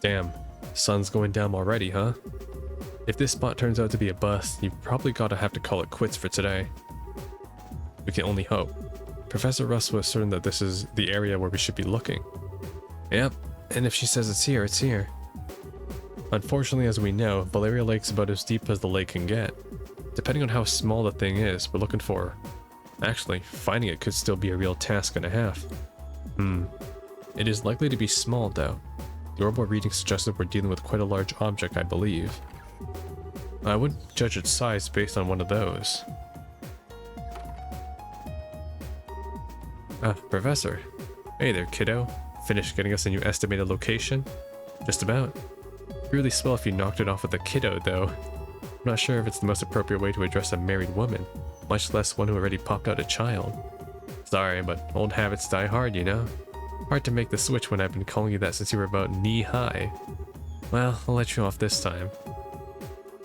Damn, sun's going down already, huh? If this spot turns out to be a bust, you've probably gotta have to call it quits for today. We can only hope. Professor Russ was certain that this is the area where we should be looking. Yep, and if she says it's here, it's here. Unfortunately, as we know, Valeria Lake's about as deep as the lake can get. Depending on how small the thing is we're looking for. Actually, finding it could still be a real task and a half. It is likely to be small though. The orbital reading suggested we're dealing with quite a large object, I believe. I wouldn't judge its size based on one of those. Ah, Professor. Hey there, kiddo. Finished getting us a new estimated location? Just about. Really swell if you knocked it off with a kiddo, though. I'm not sure if it's the most appropriate way to address a married woman, much less one who already popped out a child. Sorry, but old habits die hard, you know? Hard to make the switch when I've been calling you that since you were about knee-high. Well, I'll let you off this time.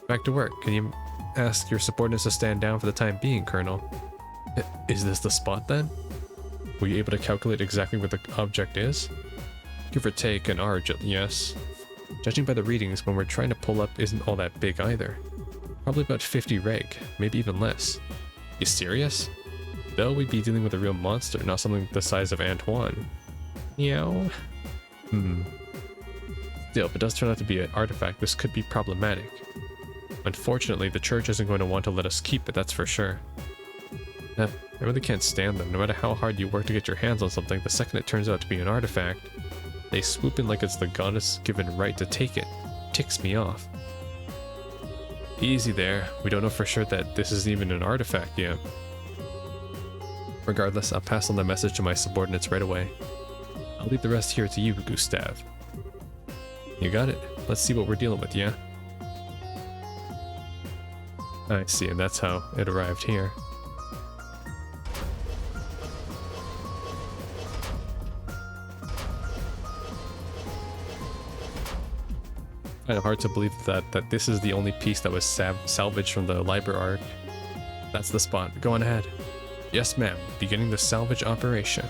Back to work. Can you ask your subordinates to stand down for the time being, Colonel? Is this the spot then? Were you able to calculate exactly where the object is? Give or take an arc, yes. Judging by the readings, when we're trying to pull up isn't all that big either. Probably about 50 reg, maybe even less. You serious? Though we'd be dealing with a real monster, not something the size of Antoine. Meow. Still, if it does turn out to be an artifact, this could be problematic. Unfortunately, the church isn't going to want to let us keep it, that's for sure. I really can't stand them. No matter how hard you work to get your hands on something, the second it turns out to be an artifact, they swoop in like it's the goddess given right to take it. Ticks me off. Easy there. We don't know for sure that this is even an artifact yet. Regardless, I'll pass on the message to my subordinates right away. I'll leave the rest here to you, Gustav. You got it. Let's see what we're dealing with, yeah? I see, and that's how it arrived here. Kind of hard to believe that this is the only piece that was salvaged from the Liberl arc. That's the spot. Go on ahead. Yes, ma'am. Beginning the salvage operation.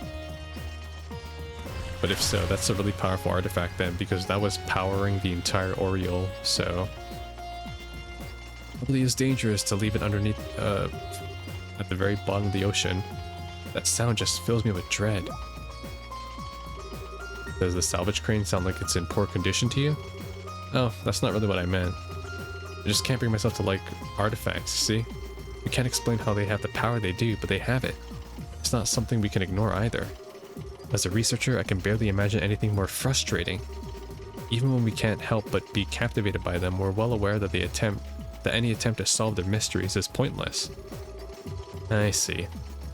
But if so, that's a really powerful artifact then, because that was powering the entire Oriole, so... Probably is dangerous to leave it underneath, at the very bottom of the ocean. That sound just fills me with dread. Does the salvage crane sound like it's in poor condition to you? Oh, that's not really what I meant. I just can't bring myself to like artifacts, see? We can't explain how they have the power they do, but they have it. It's not something we can ignore either. As a researcher, I can barely imagine anything more frustrating. Even when we can't help but be captivated by them, we're well aware that any attempt to solve their mysteries is pointless. I see.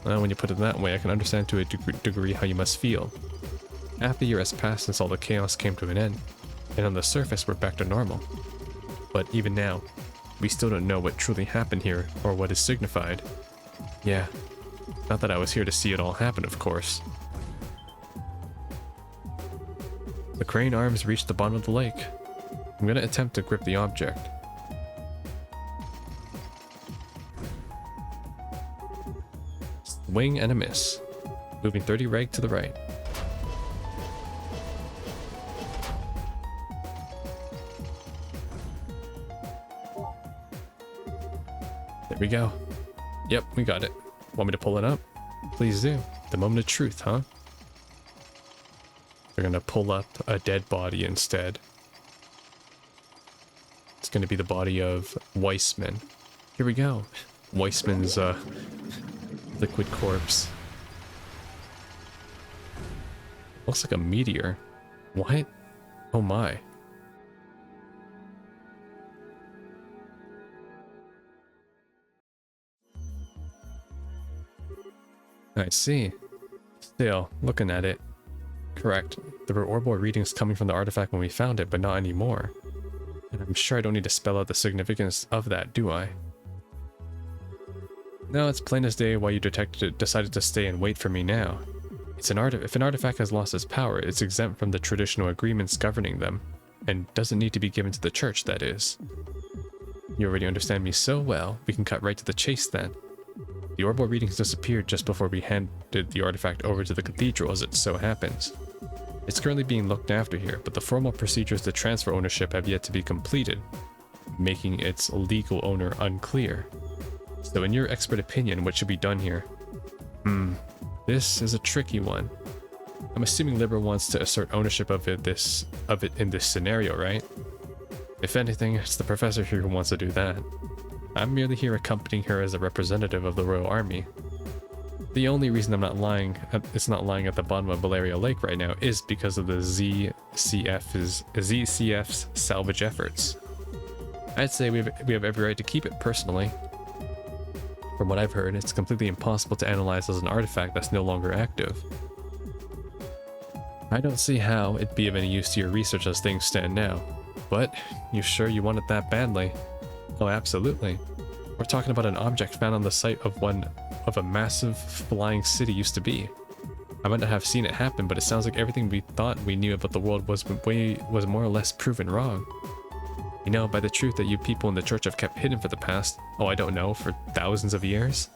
Well, when you put it that way, I can understand to a degree how you must feel. Half a year has passed since all the chaos came to an end, and on the surface we're back to normal. But even now, we still don't know what truly happened here, or what is signified. Yeah, not that I was here to see it all happen, of course. The crane arms reach the bottom of the lake. I'm gonna attempt to grip the object. Swing and a miss. Moving 30 reg to the right. There we go. Yep, we got it. Want me to pull it up? Please do. The moment of truth, huh? We're gonna pull up a dead body instead. It's gonna be the body of Weissman. Here we go. Weissman's liquid corpse. Looks like a meteor. What? Oh my. I see. Still, looking at it. Correct. There were orbital readings coming from the artifact when we found it, but not anymore. And I'm sure I don't need to spell out the significance of that, do I? No, it's plain as day why you decided to stay and wait for me now. If an artifact has lost its power, it's exempt from the traditional agreements governing them, and doesn't need to be given to the church, that is. You already understand me so well, we can cut right to the chase then. The orbital readings disappeared just before we handed the artifact over to the cathedral, as it so happens. It's currently being looked after here, but the formal procedures to transfer ownership have yet to be completed, making its legal owner unclear. So in your expert opinion, what should be done here? This is a tricky one. I'm assuming Liberl wants to assert ownership of it in this scenario, right? If anything, it's the professor here who wants to do that. I'm merely here accompanying her as a representative of the Royal Army. The only reason it's not lying at the bottom of Valeria Lake right now is because of the ZCF's salvage efforts. I'd say we have every right to keep it personally. From what I've heard, it's completely impossible to analyze as an artifact that's no longer active. I don't see how it'd be of any use to your research as things stand now. But, you sure you want it that badly? Oh, absolutely. We're talking about an object found on the site of a massive flying city used to be. I might not have seen it happen, but it sounds like everything we thought we knew about the world was more or less proven wrong. You know, by the truth that you people in the church have kept hidden for the past, oh, I don't know, for thousands of years?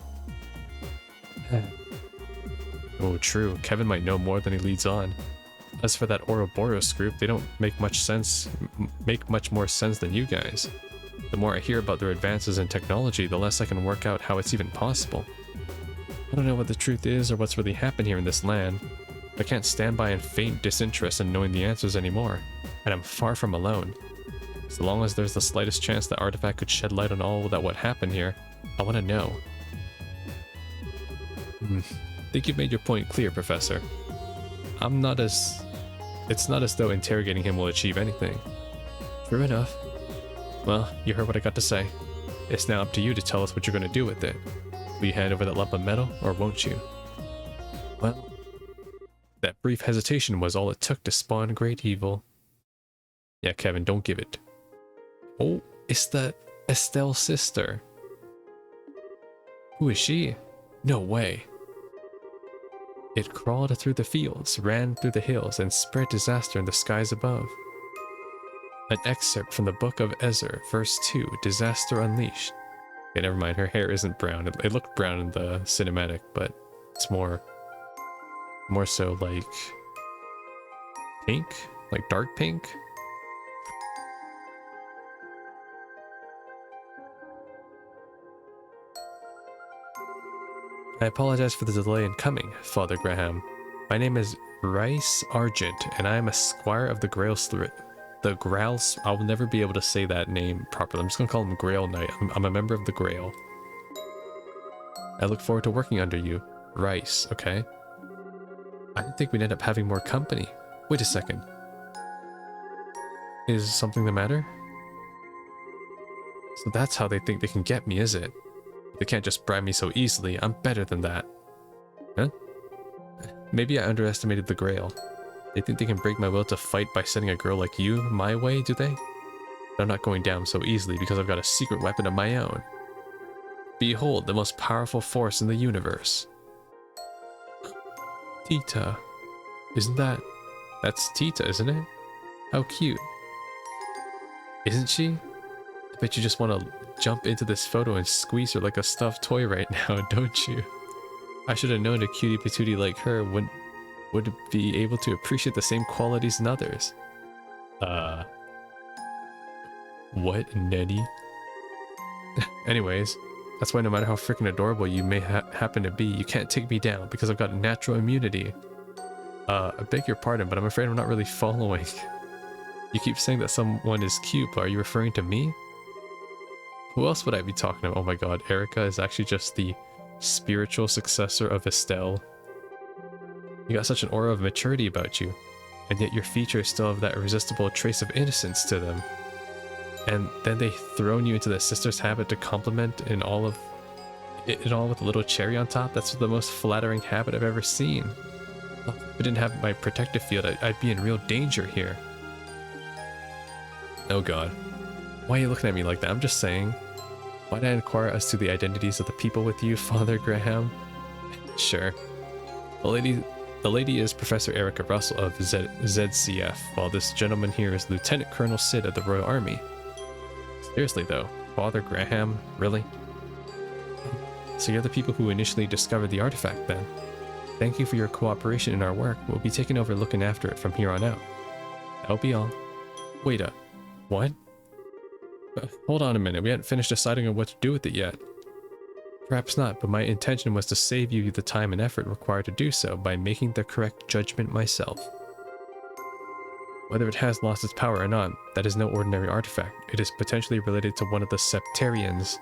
Oh, true. Kevin might know more than he leads on. As for that Ouroboros group, they don't make much more sense than you guys. The more I hear about their advances in technology, the less I can work out how it's even possible. I don't know what the truth is or what's really happened here in this land. I can't stand by in faint disinterest in knowing the answers anymore, and I'm far from alone. So long as there's the slightest chance that artifact could shed light on all that what happened here, I want to know. Think you've made your point clear, Professor. It's not as though interrogating him will achieve anything. True enough. Well, you heard what I got to say. It's now up to you to tell us what you're going to do with it. Will you hand over that lump of metal, or won't you? Well, that brief hesitation was all it took to spawn great evil. Yeah, Kevin, don't give it. Oh, it's that Estelle's sister. Who is she? No way. It crawled through the fields, ran through the hills, and spread disaster in the skies above. An excerpt from the Book of Ezer, verse 2, Disaster Unleashed. Okay, never mind, her hair isn't brown. It looked brown in the cinematic, but it's more so like pink, like dark pink. I apologize for the delay in coming, Father Graham. My name is Rice Argent, and I am a squire of the Grail. I'll never be able to say that name properly. I'm just gonna call him Grail Knight. I'm a member of the Grail. I look forward to working under you, Rice. Okay. I didn't think we'd end up having more company. Wait a second. Is something the matter? So that's how they think they can get me, is it? They can't just bribe me so easily. I'm better than that. Huh? Maybe I underestimated the Grail. They think they can break my will to fight by sending a girl like you my way, do they? But I'm not going down so easily because I've got a secret weapon of my own. Behold, the most powerful force in the universe. Tita. That's Tita, isn't it? How cute. Isn't she? I bet you just want to jump into this photo and squeeze her like a stuffed toy right now, don't you? I should have known a cutie patootie like her would be able to appreciate the same qualities in others. What, Nettie? Anyways, that's why no matter how freaking adorable you may happen to be, you can't take me down because I've got natural immunity. I beg your pardon, but I'm afraid I'm not really following. You keep saying that someone is cute, but are you referring to me? Who else would I be talking about? Oh my god, Erica is actually just the spiritual successor of Estelle. You got such an aura of maturity about you, and yet your features still have that irresistible trace of innocence to them. And then they thrown you into the sister's habit to compliment in all with a little cherry on top. That's the most flattering habit I've ever seen. If I didn't have my protective field, I'd be in real danger here. Oh god. Why are you looking at me like that? I'm just saying. Why did I inquire as to the identities of the people with you, Father Graham? Sure. The lady is Professor Erica Russell of ZCF, while this gentleman here is Lieutenant Colonel Sid of the Royal Army. Seriously though, Father Graham? Really? So you're the people who initially discovered the artifact then? Thank you for your cooperation in our work. We'll be taking over looking after it from here on out. That'll be all. Wait a... what? Hold on a minute, we hadn't finished deciding on what to do with it yet. Perhaps not, but my intention was to save you the time and effort required to do so by making the correct judgment myself. Whether it has lost its power or not, that is no ordinary artifact. It is potentially related to one of the Septarians.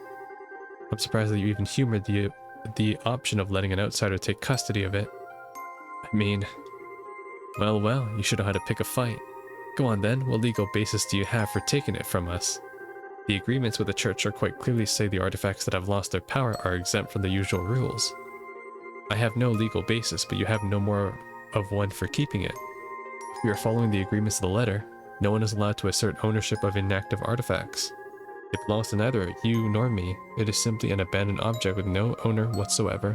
I'm surprised that you even humored the option of letting an outsider take custody of it. I mean... well, you should know how to pick a fight. Go on then, what legal basis do you have for taking it from us? The agreements with the church are quite clearly say the artifacts that have lost their power are exempt from the usual rules. I have no legal basis, but you have no more of one for keeping it. If we are following the agreements of the letter, no one is allowed to assert ownership of inactive artifacts. It belongs to neither you nor me. It is simply an abandoned object with no owner whatsoever.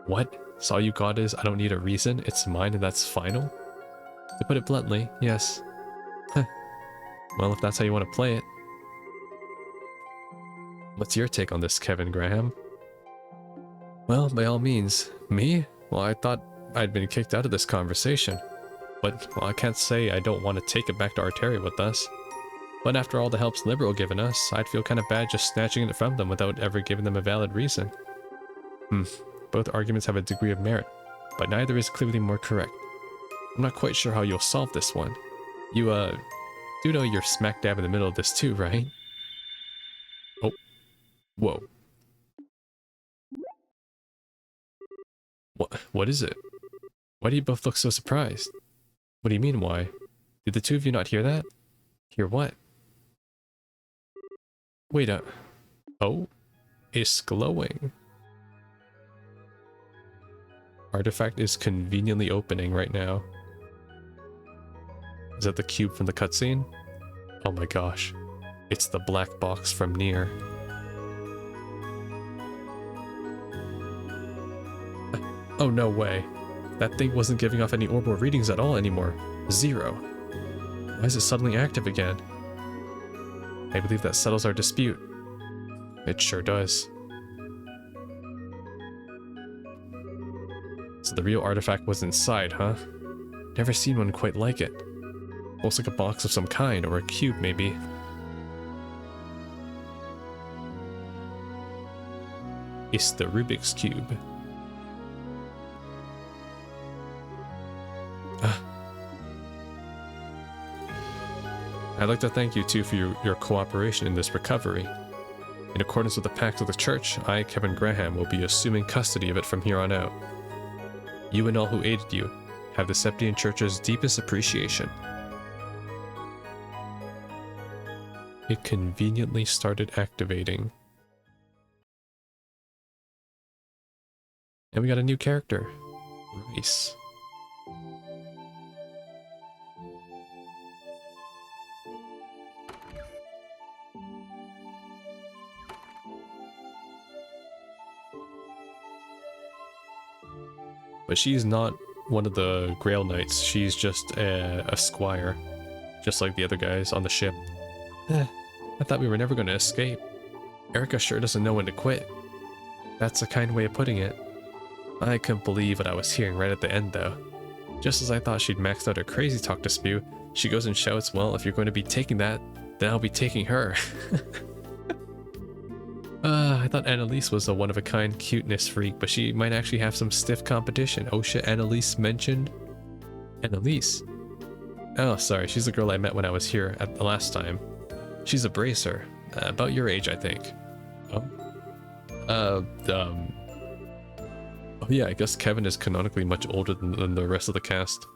What? So all you got is, I don't need a reason, it's mine and that's final? To put it bluntly, yes. Huh. Well, if that's how you want to play it. What's your take on this, Kevin Graham? Well, by all means. Me? Well, I thought I'd been kicked out of this conversation. But, well, I can't say I don't want to take it back to Arteria with us. But after all the help's Liberl given us, I'd feel kind of bad just snatching it from them without ever giving them a valid reason. Both arguments have a degree of merit, but neither is clearly more correct. I'm not quite sure how you'll solve this one. You, do know you're smack dab in the middle of this too, right? Oh. Whoa. What is it? Why do you both look so surprised? What do you mean, why? Did the two of you not hear that? Hear what? Wait a... oh? It's glowing. Artifact is conveniently opening right now. Is that the cube from the cutscene? Oh my gosh. It's the black box from Nier. Oh no way. That thing wasn't giving off any orbital readings at all anymore. 0. Why is it suddenly active again? I believe that settles our dispute. It sure does. So the real artifact was inside, huh? Never seen one quite like it. Looks like a box of some kind, or a cube maybe. It's the Rubik's Cube. I'd like to thank you too for your cooperation in this recovery. In accordance with the pact of the church, I, Kevin Graham, will be assuming custody of it from here on out. You and all who aided you have the Septian Church's deepest appreciation. It conveniently started activating. And we got a new character. Nice. But she's not one of the Grail Knights, she's just a squire. Just like the other guys on the ship. I thought we were never going to escape. Erica sure doesn't know when to quit. That's a kind way of putting it. I couldn't believe what I was hearing right at the end though. Just as I thought she'd maxed out her crazy talk dispute, she goes and shouts, well, if you're going to be taking that, then I'll be taking her. I thought Annalise was a one-of-a-kind cuteness freak, but she might actually have some stiff competition. Oh shit, Annalise mentioned? Annalise? Oh, sorry, she's the girl I met when I was here at the last time. She's a bracer. About your age, I think. Oh yeah, I guess Kevin is canonically much older than the rest of the cast.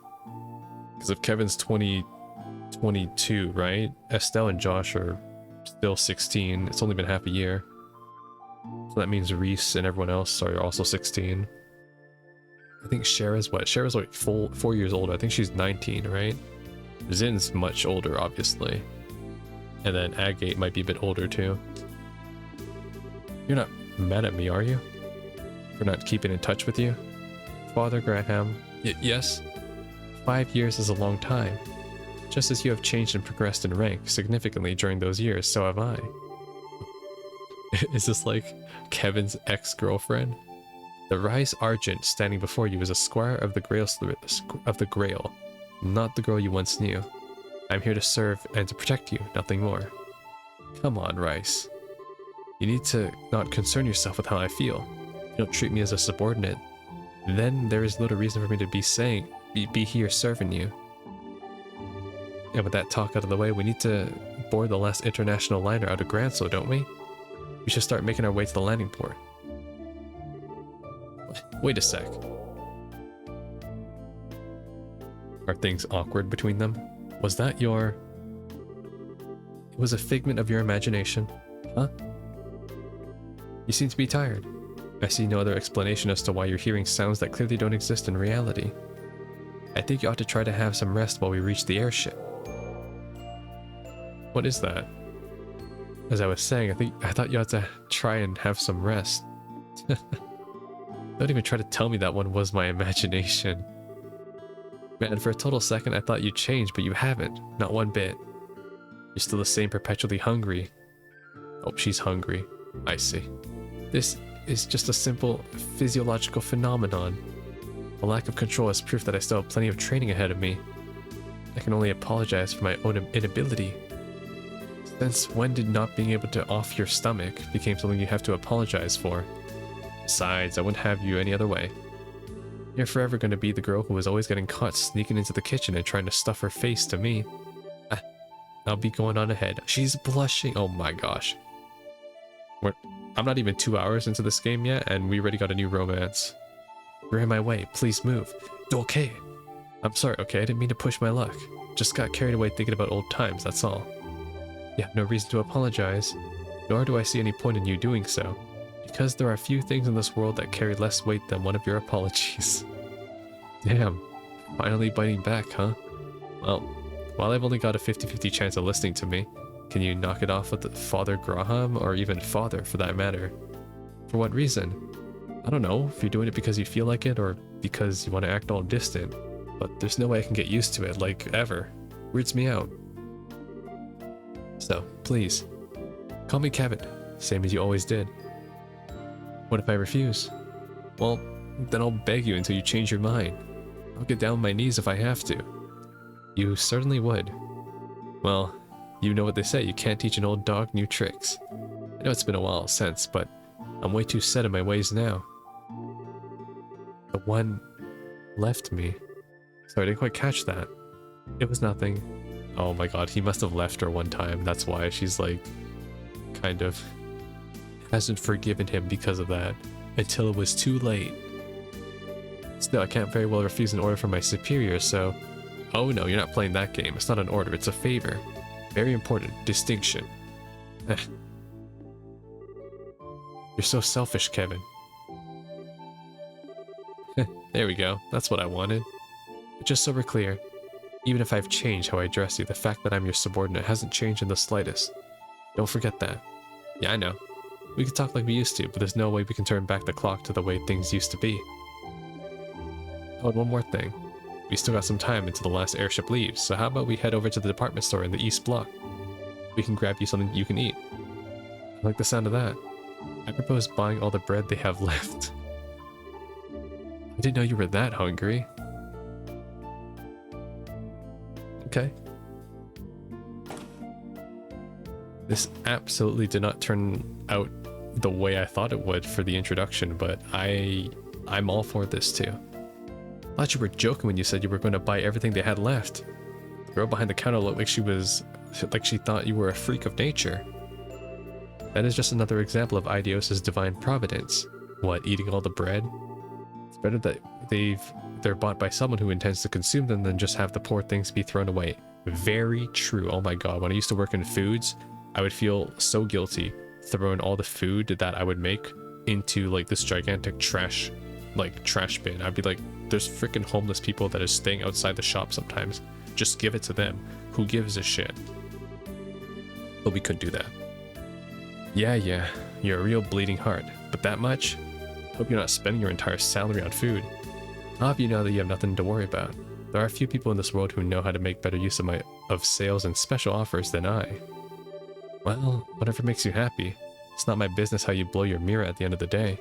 Because if Kevin's 22, right? Estelle and Josh are still 16. It's only been half a year. So that means Reese and everyone else are also 16. I think Shara's what? Shara's like 4 years older. I think she's 19, right? Zin's much older, obviously. And then Agate might be a bit older too. You're not mad at me, are you? For not keeping in touch with you? Father Graham. Yes? 5 years is a long time. Just as you have changed and progressed in rank significantly during those years, so have I. Is this like Kevin's ex-girlfriend? The Rise Argent standing before you is a squire of the Grail, not the girl you once knew. I'm here to serve and to protect you, nothing more. Come on, Rice. You need to not concern yourself with how I feel. You don't treat me as a subordinate. Then there is little reason for me to be here serving you. And with that talk out of the way, we need to board the last international liner out of Granslow, don't we? We should start making our way to the landing port. Wait a sec. Are things awkward between them? Was that your... It was a figment of your imagination, huh? You seem to be tired. I see no other explanation as to why you're hearing sounds that clearly don't exist in reality. I think you ought to try to have some rest while we reach the airship. What is that? As I was saying, I thought you had to try and have some rest. Don't even try to tell me that one was my imagination. Man, for a total second I thought you changed, but you haven't. Not one bit. You're still the same perpetually hungry. Oh, she's hungry. I see. This is just a simple physiological phenomenon. A lack of control is proof that I still have plenty of training ahead of me. I can only apologize for my own inability. Since when did not being able to off your stomach became something you have to apologize for? Besides, I wouldn't have you any other way. You're forever going to be the girl who was always getting caught sneaking into the kitchen and trying to stuff her face to me. I'll be going on ahead. She's blushing. Oh my gosh. I'm not even 2 hours into this game yet, and we already got a new romance. You're in my way. Please move. Okay. I'm sorry, okay? I didn't mean to push my luck. Just got carried away thinking about old times, that's all. You have no reason to apologize, nor do I see any point in you doing so, because there are few things in this world that carry less weight than one of your apologies. Damn. Finally biting back, huh? Well, while I've only got a 50-50 chance of listening to me, can you knock it off with Father Graham, or even Father for that matter? For what reason? I don't know, if you're doing it because you feel like it, or because you want to act all distant, but there's no way I can get used to it, like, ever. Weirds me out. So, please, call me Kevin, same as you always did. What if I refuse? Well, then I'll beg you until you change your mind. I'll get down on my knees if I have to. You certainly would. Well, you know what they say, you can't teach an old dog new tricks. I know it's been a while since, but I'm way too set in my ways now. The one left me. Sorry, I didn't quite catch that. It was nothing. Oh my god, he must have left her one time. That's why she's like, kind of hasn't forgiven him because of that. Until it was too late. Still, I can't very well refuse an order from my superior, so... Oh no, you're not playing that game. It's not an order, it's a favor. Very important. Distinction. You're so selfish, Kevin. There we go. That's what I wanted. But just so we're clear, even if I've changed how I address you, the fact that I'm your subordinate hasn't changed in the slightest. Don't forget that. Yeah, I know. We can talk like we used to, but there's no way we can turn back the clock to the way things used to be. Oh, and one more thing. We still got some time until the last airship leaves, so how about we head over to the department store in the East Block? We can grab you something you can eat. I like the sound of that. I propose buying all the bread they have left. I didn't know you were that hungry. Okay. This absolutely did not turn out the way I thought it would for the introduction, but I'm all for this too. I thought you were joking when you said you were going to buy everything they had left. The girl behind the counter looked like she thought you were a freak of nature. That is just another example of Idios' divine providence. What, eating all the bread? It's better that they're bought by someone who intends to consume them than just have the poor things be thrown away. Very true. Oh my god, when I used to work in foods, I would feel so guilty throwing all the food that I would make into like this gigantic trash bin. I'd be like, there's freaking homeless people that are staying outside the shop sometimes. Just give it to them. Who gives a shit? But we couldn't do that. Yeah, you're a real bleeding heart. But that much? Hope you're not spending your entire salary on food. I'll have you know that you have nothing to worry about. There are a few people in this world who know how to make better use of sales and special offers than I. Well, whatever makes you happy. It's not my business how you blow your mirror at the end of the day.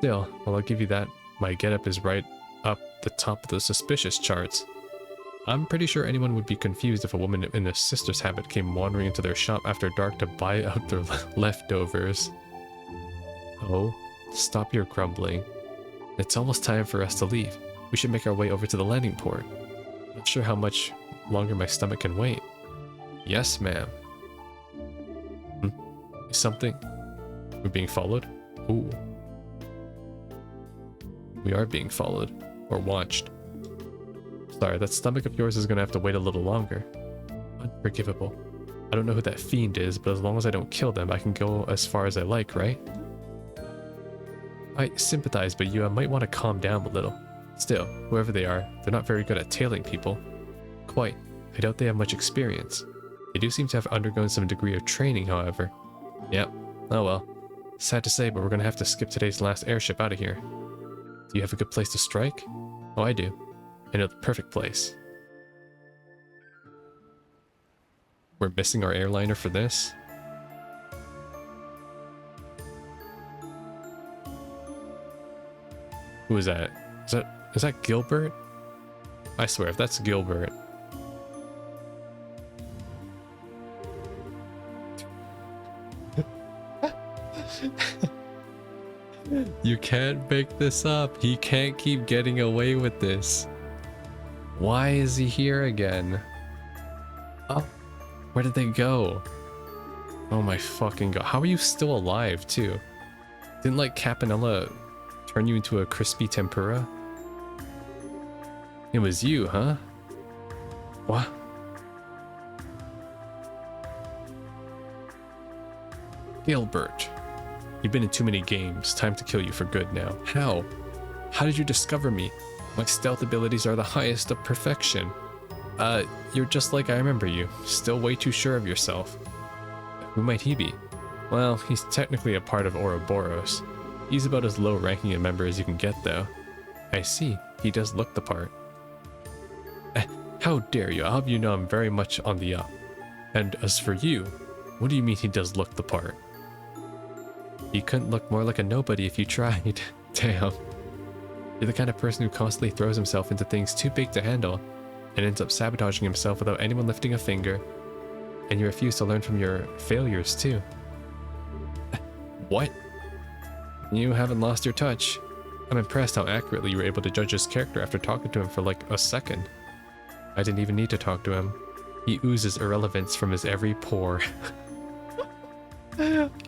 Still, well, I'll give you that. My getup is right up the top of the suspicious charts. I'm pretty sure anyone would be confused if a woman in a sister's habit came wandering into their shop after dark to buy out their leftovers. Oh, stop your grumbling. It's almost time for us to leave. We should make our way over to the landing port. Not sure how much longer my stomach can wait. Yes, ma'am. Something? We're being followed? Ooh. We are being followed. Or watched. Sorry, that stomach of yours is gonna have to wait a little longer. Unforgivable. I don't know who that fiend is, but as long as I don't kill them, I can go as far as I like, right? I sympathize, but you might want to calm down a little. Still, whoever they are, they're not very good at tailing people. Quite. I doubt they have much experience. They do seem to have undergone some degree of training, however. Yep. Oh well. Sad to say, but we're gonna have to skip today's last airship out of here. Do you have a good place to strike? Oh, I do. I know the perfect place. We're missing our airliner for this? Who is that? Is that Gilbert? I swear, if that's Gilbert... You can't make this up. He can't keep getting away with this. Why is he here again? Oh, where did they go? Oh my fucking god. How are you still alive, too? Didn't, like, Capanella turn you into a crispy tempura? It was you, huh? What? Gilbert. You've been in too many games. Time to kill you for good now. How? How did you discover me? My stealth abilities are the highest of perfection. You're just like I remember you. Still way too sure of yourself. Who might he be? Well, he's technically a part of Ouroboros. He's about as low-ranking a member as you can get, though. I see. He does look the part. How dare you? I'll have you know I'm very much on the up. And as for you, what do you mean he does look the part? He couldn't look more like a nobody if you tried. Damn. You're the kind of person who constantly throws himself into things too big to handle and ends up sabotaging himself without anyone lifting a finger. And you refuse to learn from your failures, too. What? You haven't lost your touch. I'm impressed how accurately you were able to judge his character after talking to him for like a second. I didn't even need to talk to him. He oozes irrelevance from his every pore.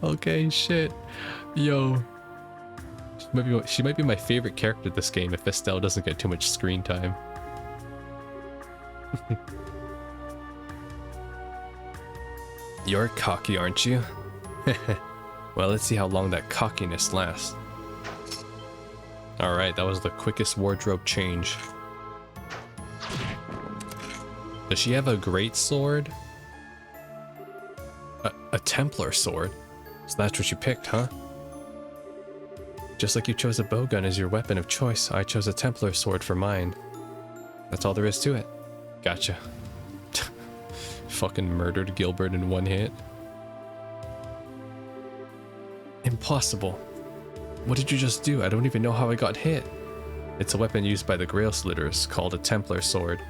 Okay, shit. Yo. She might be my favorite character this game if Estelle doesn't get too much screen time. You're cocky, aren't you? Well, let's see how long that cockiness lasts. Alright, that was the quickest wardrobe change. Does she have a great sword? A Templar sword? So that's what you picked, huh? Just like you chose a bowgun as your weapon of choice, I chose a Templar sword for mine. That's all there is to it. Gotcha. Fucking murdered Gilbert in one hit. Impossible. What did you just do? I don't even know how I got hit. It's a weapon used by the Grail Slitters, called a Templar sword.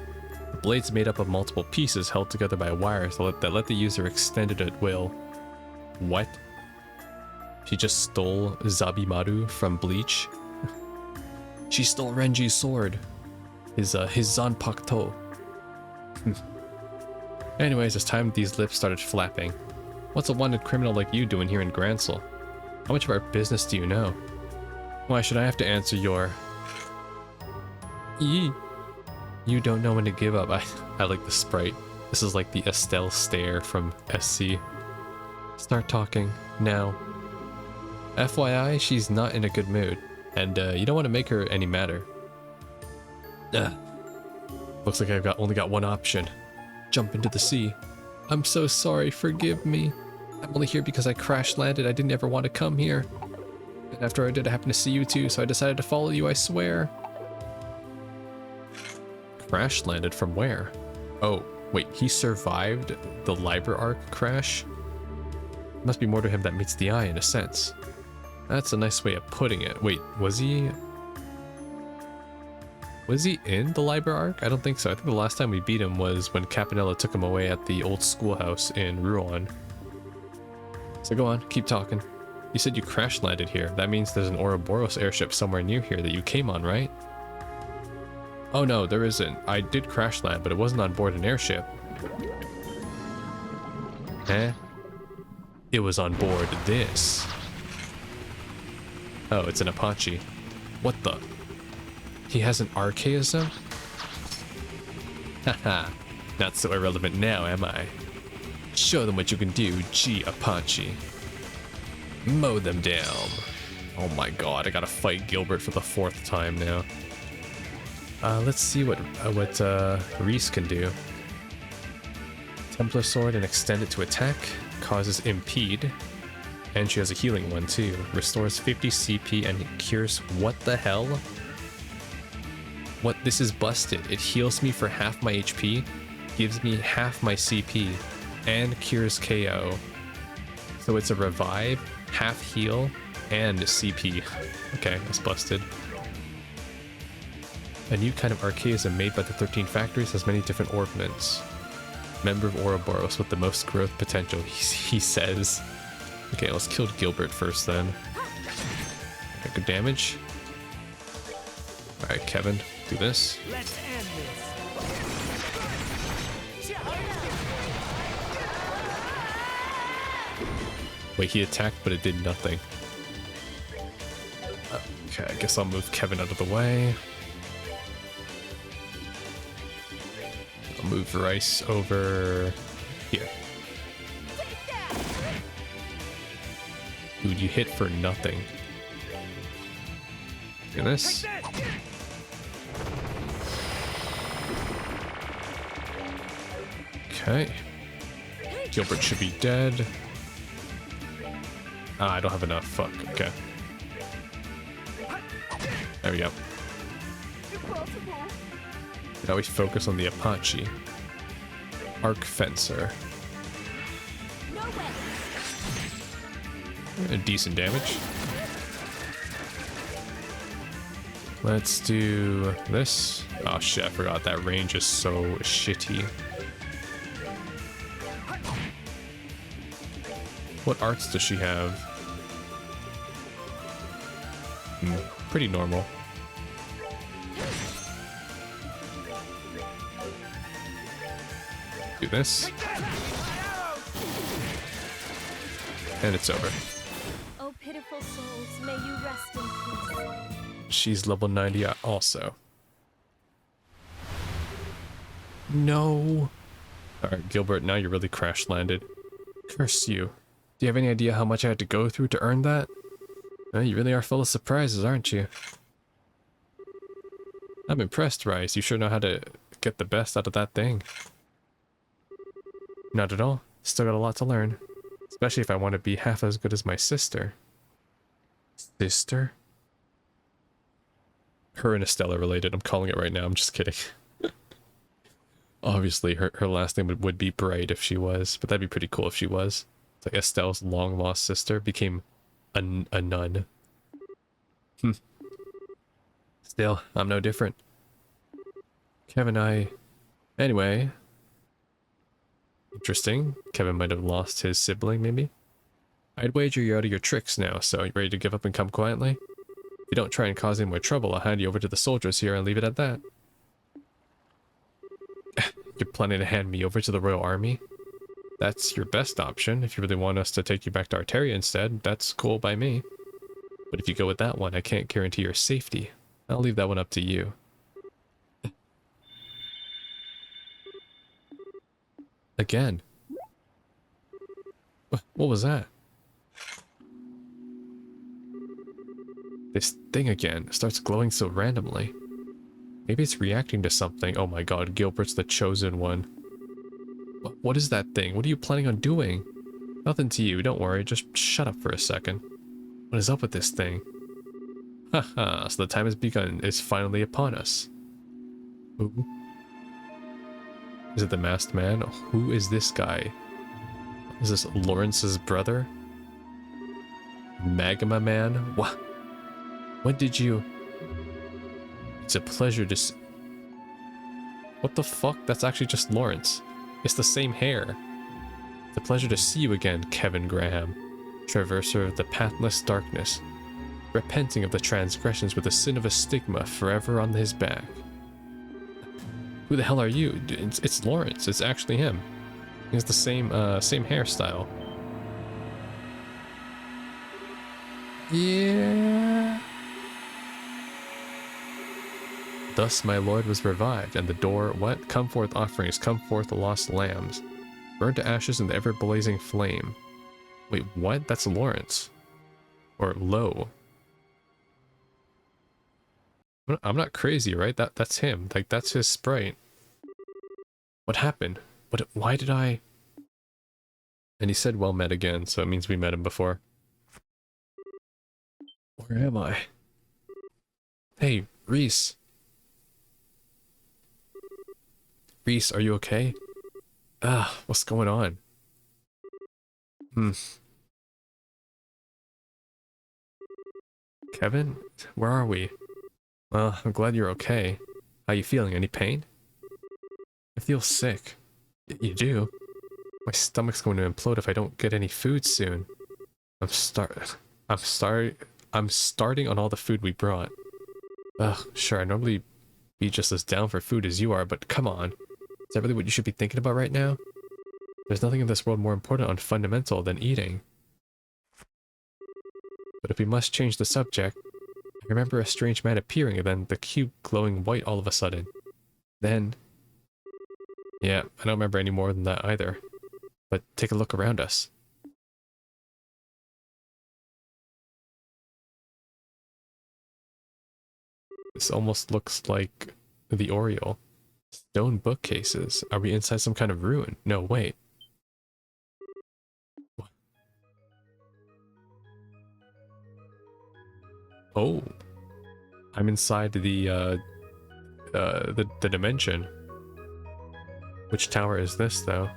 The blade's made up of multiple pieces held together by wires that let the user extend it at will. What? She just stole Zabimaru from Bleach? She stole Renji's sword. His Zanpakuto. Anyways, it's time these lips started flapping. What's a wanted criminal like you doing here in Gransel? How much of our business do you know? Why should I have to answer your... Yee. You don't know when to give up. I like the sprite. This is like the Estelle stare from SC. Start talking, now. FYI, she's not in a good mood, and you don't want to make her any madder. Looks like I've only got one option. Jump into the sea. I'm so sorry, forgive me. I'm only here because I crash landed. I didn't ever want to come here. And after I did, I happened to see you too, so I decided to follow you, I swear. Crash landed from where? Oh, wait, he survived the Liberl arc crash? Must be more to him that meets the eye in a sense. That's a nice way of putting it. Wait, was he... Was he in the Liberl arc? I don't think so. I think the last time we beat him was when Capanella took him away at the old schoolhouse in Rouen. So go on, keep talking. You said you crash landed here. That means there's an Ouroboros airship somewhere near here that you came on, right? Oh no, there isn't. I did crash land, but it wasn't on board an airship. Eh? It was on board this. Oh, it's an Apache. What the? He has an archaism? Haha, not so irrelevant now, am I? Show them what you can do, G Apache. Mow them down. Oh my god, I gotta fight Gilbert for the 4th time now. Let's see what Reese can do. Templar Sword and extend it to attack. Causes impede. And she has a healing one too. Restores 50 CP and cures... What the hell? What? This is busted. It heals me for half my HP, gives me half my CP, and cures KO. So it's a revive, half heal, and CP. Okay, that's busted. A new kind of archaism made by the 13 factories has many different orbments. Member of Ouroboros with the most growth potential, he says. Okay, let's kill Gilbert first then. Okay, good damage. Alright, Kevin, do this. Let's end this. Wait, he attacked, but it did nothing. Okay, I guess I'll move Kevin out of the way. I'll move Rice over here. Dude, you hit for nothing. Look at this. Okay. Gilbert should be dead. Ah, I don't have enough. Fuck. Okay. There we go. Now we focus on the Apache. Arc Fencer. Decent damage. Let's do this. Oh shit, I forgot that range is so shitty. What arts does she have? Pretty normal. Do this. And it's over. Oh, pitiful souls, may you rest in peace. She's level 90 also. No. Alright, Gilbert, now you really crash landed. Curse you. Do you have any idea how much I had to go through to earn that? You really are full of surprises, aren't you? I'm impressed, Rice. You sure know how to get the best out of that thing. Not at all. Still got a lot to learn. Especially if I want to be half as good as my sister. Sister? Her and Estella related. I'm calling it right now. I'm just kidding. Obviously, her last name would be Bright if she was. But that'd be pretty cool if she was. It's like Estelle's long-lost sister became a nun. Still, I'm no different. Kevin, Anyway. Interesting. Kevin might have lost his sibling, maybe? I'd wager you're out of your tricks now, so you ready to give up and come quietly? If you don't try and cause any more trouble, I'll hand you over to the soldiers here and leave it at that. You're planning to hand me over to the Royal Army? That's your best option. If you really want us to take you back to Arteria instead, that's cool by me. But if you go with that one, I can't guarantee your safety. I'll leave that one up to you. Again. What was that? This thing again starts glowing so randomly. Maybe it's reacting to something. Oh my god, Gilbert's the chosen one. What is that thing? What are you planning on doing? Nothing to you, don't worry, just shut up for a second. What is up with this thing? Haha, so the time has begun. It's finally upon us. Ooh. Is it the masked man? Who is this guy? Is this Lawrence's brother? Magma Man? What? When did you... It's a pleasure to What the fuck? That's actually just Lawrence. It's the same hair. It's a pleasure to see you again, Kevin Graham, traverser of the pathless darkness, repenting of the transgressions with the sin of a stigma forever on his back. Who the hell are you? It's Lawrence. It's actually him. He has the same hairstyle. Yeah. Thus my lord was revived, and the door, what? Come forth offerings, come forth lost lambs. Burned to ashes in the ever-blazing flame. Wait, what? That's Lawrence. Or Low. I'm not crazy, right? That's him. Like, that's his sprite. What happened? Why did I... And he said well met again, so it means we met him before. Where am I? Hey, Reese. Reese, are you okay? What's going on? Kevin? Where are we? Well, I'm glad you're okay. How you feeling? Any pain? I feel sick. You do? My stomach's going to implode if I don't get any food soon. I'm starting on all the food we brought. Ugh, sure, I'd normally be just as down for food as you are, but come on. Is that really what you should be thinking about right now? There's nothing in this world more important and fundamental than eating. But if we must change the subject, I remember a strange man appearing and then the cube glowing white all of a sudden. Then... Yeah, I don't remember any more than that either. But take a look around us. This almost looks like the Oriole. Stone bookcases. Are we inside some kind of ruin? No, wait. What? Oh. I'm inside the dimension. Which tower is this, though?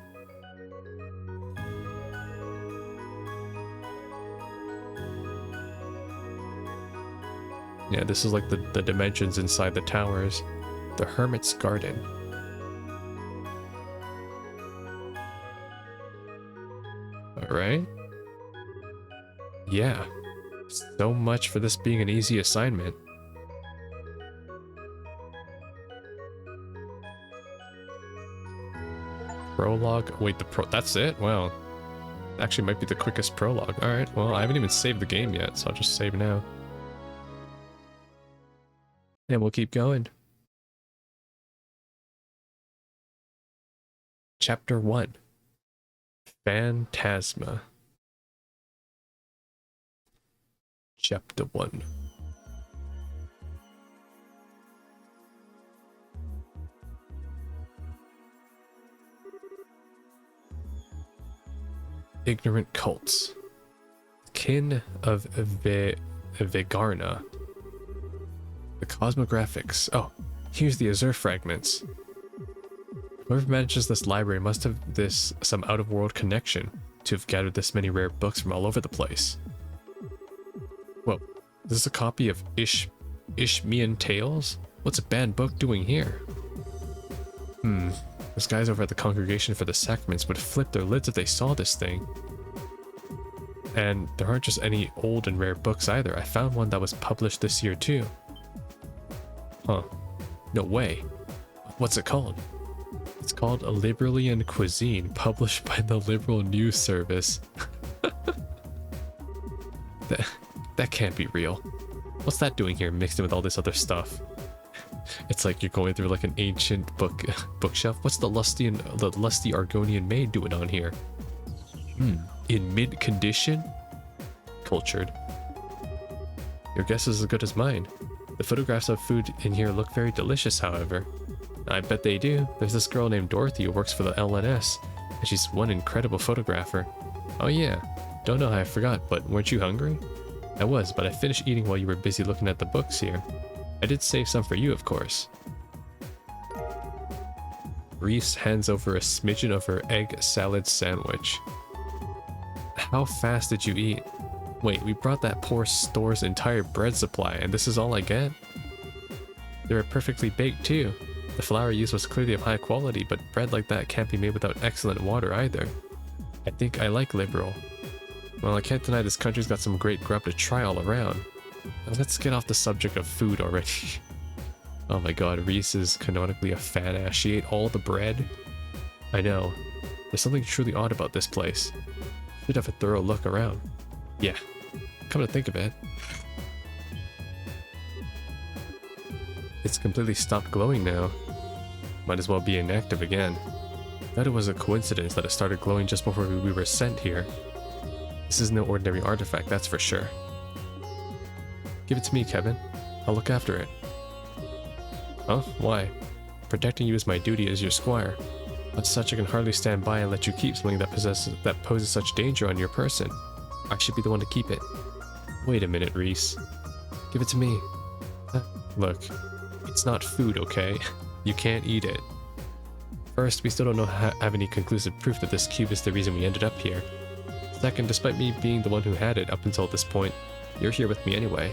Yeah, this is like the dimensions inside the towers. The Hermit's Garden. Alright. Yeah. So much for this being an easy assignment. Prologue. Wait, that's it? Wow. Actually might be the quickest prologue. Alright, well, I haven't even saved the game yet, so I'll just save now. And we'll keep going. Chapter 1. Phantasma. Chapter 1. Ignorant cults. Kin of Vegarna. The cosmographics. Oh, here's the Azure fragments. Whoever manages this library must have some out-of-world connection to have gathered this many rare books from all over the place. Whoa, this is a copy of Ishmian Tales? What's a banned book doing here? Those guys over at the Congregation for the Sacraments would flip their lids if they saw this thing. And there aren't just any old and rare books either. I found one that was published this year too. Huh. No way. What's it called? It's called A Liberlian Cuisine, published by the Liberl News Service. That can't be real. What's that doing here mixed in with all this other stuff? It's like you're going through like an ancient bookshelf. What's the lusty Argonian maid doing on here? In mid condition? Cultured. Your guess is as good as mine. The photographs of food in here look very delicious, however. I bet they do. There's this girl named Dorothy who works for the LNS, and she's one incredible photographer. Oh yeah, don't know how I forgot, but weren't you hungry? I was, but I finished eating while you were busy looking at the books here. I did save some for you, of course. Reese hands over a smidgen of her egg salad sandwich. How fast did you eat? Wait, we brought that poor store's entire bread supply, and this is all I get? They were perfectly baked too. The flour used was clearly of high quality, but bread like that can't be made without excellent water either. I think I like Liberl. Well, I can't deny this country's got some great grub to try all around. Now let's get off the subject of food already. Oh my god, Reese is canonically a fat ass. She ate all the bread. I know. There's something truly odd about this place. Should have a thorough look around. Yeah, come to think of it. It's completely stopped glowing now. Might as well be inactive again. Bet it was a coincidence that it started glowing just before we were sent here. This is no ordinary artifact, that's for sure. Give it to me, Kevin. I'll look after it. Huh? Why? Protecting you is my duty as your squire. But such I can hardly stand by and let you keep something that poses such danger on your person. I should be the one to keep it. Wait a minute, Reese. Give it to me. Look, it's not food, okay? You can't eat it. First, we still don't have any conclusive proof that this cube is the reason we ended up here. Second, despite me being the one who had it up until this point, you're here with me anyway.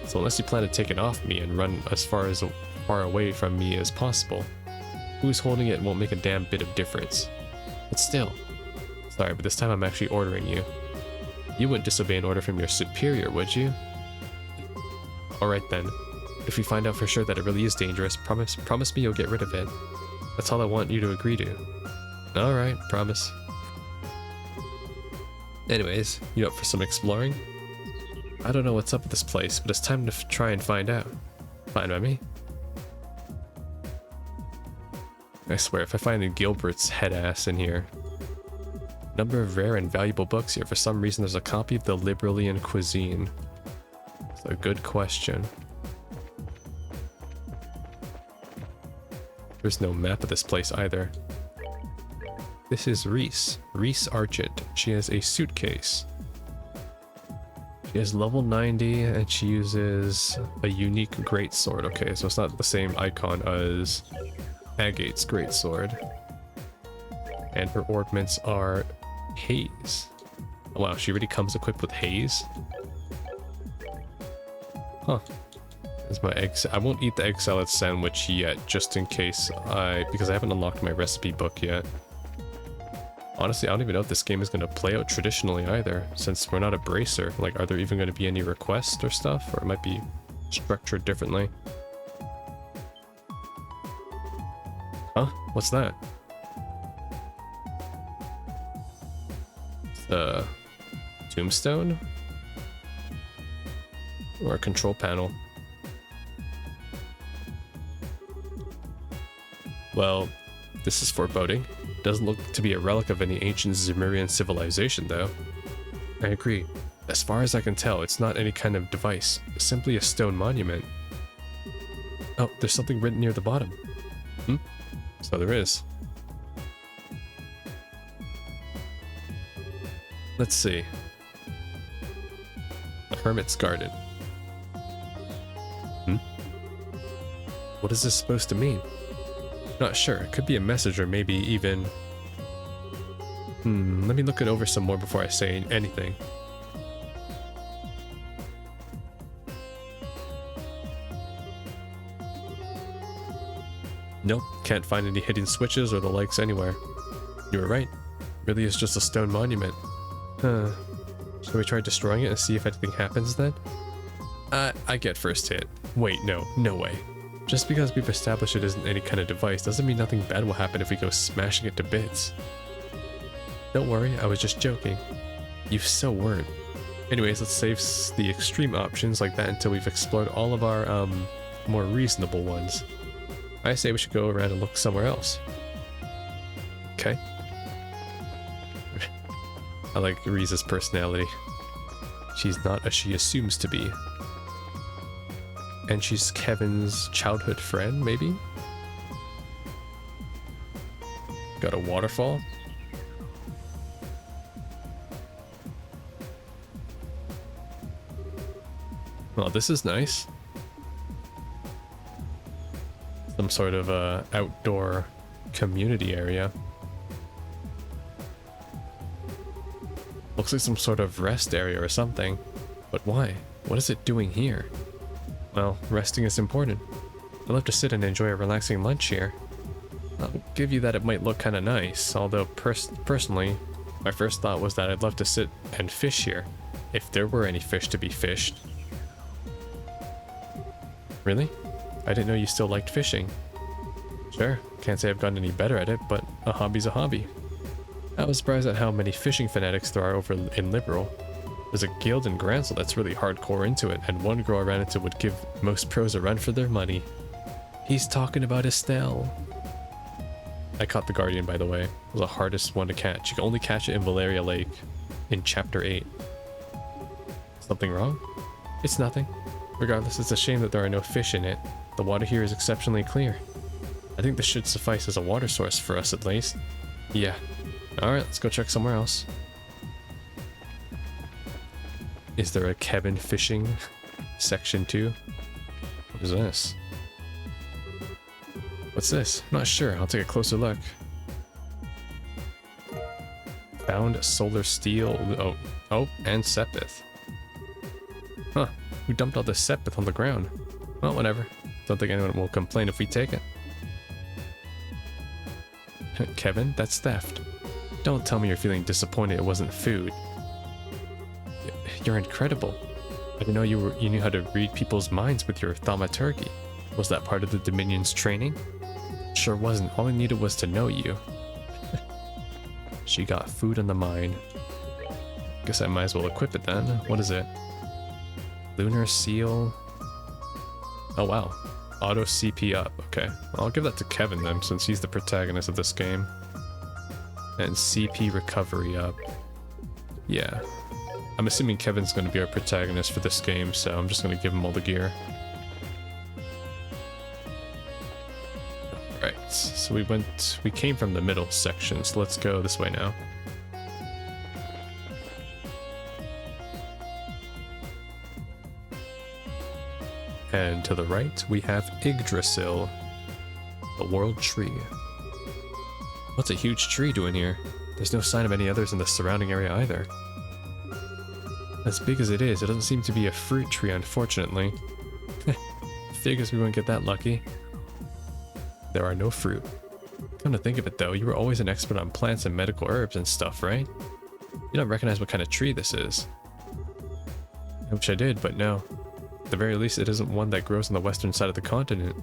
So unless you plan to take it off me and run as far away from me as possible, who's holding it won't make a damn bit of difference. But still. Sorry, but this time I'm actually ordering you. You wouldn't disobey an order from your superior, would you? Alright then. If we find out for sure that it really is dangerous, promise me you'll get rid of it. That's all I want you to agree to. Alright, promise. Anyways, you up for some exploring? I don't know what's up with this place, but it's time to try and find out. Fine by me. I swear, if I find Gilbert's head ass in here. Number of rare and valuable books here. For some reason, there's a copy of the Liberalian cuisine. It's a good question. There's no map of this place either. This is Reese. Reese Argent. She has a suitcase. She has level 90 and she uses a unique greatsword. Okay, so it's not the same icon as Agate's greatsword. And her ornaments are haze. Oh, wow, she already comes equipped with haze? Huh. There's my egg. I won't eat the egg salad sandwich yet, just in case because I haven't unlocked my recipe book yet. Honestly, I don't even know if this game is going to play out traditionally either, since we're not a bracer. Like, are there even going to be any requests or stuff? Or it might be structured differently. Huh? What's that? The tombstone? Or a control panel? Well, this is foreboding. Doesn't look to be a relic of any ancient Zemurian civilization, though. I agree. As far as I can tell, it's not any kind of device, simply a stone monument. Oh, there's something written near the bottom. So there is. Let's see. A hermit's garden. What is this supposed to mean? Not sure. It could be a message or maybe even... let me look it over some more before I say anything. Nope, can't find any hidden switches or the likes anywhere. You were right. Really is just a stone monument. Huh. Should we try destroying it and see if anything happens then? I get first hit. Wait, no way. Just because we've established it isn't any kind of device doesn't mean nothing bad will happen if we go smashing it to bits. Don't worry, I was just joking. You so weren't. Anyways, let's save the extreme options like that until we've explored all of our more reasonable ones. I say we should go around and look somewhere else. Okay. I like Riza's personality. She's not as she assumes to be. And she's Kevin's childhood friend, maybe? Got a waterfall. Well, this is nice. Some sort of outdoor community area. Looks like some sort of rest area or something. But why? What is it doing here? Well, resting is important. I'd love to sit and enjoy a relaxing lunch here. I'll give you that it might look kind of nice, although personally, my first thought was that I'd love to sit and fish here, if there were any fish to be fished. Really? I didn't know you still liked fishing. Sure, can't say I've gotten any better at it, but a hobby's a hobby. I was surprised at how many fishing fanatics there are over in Liberl. There's a guild in Gransel that's really hardcore into it, and one girl I ran into would give most pros a run for their money. He's talking about Estelle. I caught the Guardian, by the way. It was the hardest one to catch. You can only catch it in Valeria Lake in Chapter 8. Something wrong? It's nothing. Regardless, it's a shame that there are no fish in it. The water here is exceptionally clear. I think this should suffice as a water source for us at least. Yeah. Alright, let's go check somewhere else. Is there a Kevin fishing section 2? What is this? What's this? I'm not sure. I'll take a closer look. Found solar steel. Oh, and Sepith. Huh. Who dumped all this Sepith on the ground? Well, whatever. Don't think anyone will complain if we take it. Kevin, that's theft. Don't tell me you're feeling disappointed it wasn't food. You're incredible. I didn't know you knew how to read people's minds with your thaumaturgy. Was that part of the Dominion's training? Sure wasn't. All I needed was to know you. She got food on the mine. Guess I might as well equip it then. What is it? Lunar seal. Oh wow. Auto CP up. Okay. I'll give that to Kevin then, since he's the protagonist of this game. And CP recovery up. Yeah. I'm assuming Kevin's going to be our protagonist for this game, so I'm just going to give him all the gear. Alright, so we came from the middle section, so let's go this way now. And to the right, we have Yggdrasil, the world tree. What's a huge tree doing here? There's no sign of any others in the surrounding area either. As big as it is, it doesn't seem to be a fruit tree, unfortunately. Figures we won't get that lucky. There are no fruit. Come to think of it though, you were always an expert on plants and medical herbs and stuff, right? You don't recognize what kind of tree this is. I wish I did, but no. At the very least, it isn't one that grows on the western side of the continent.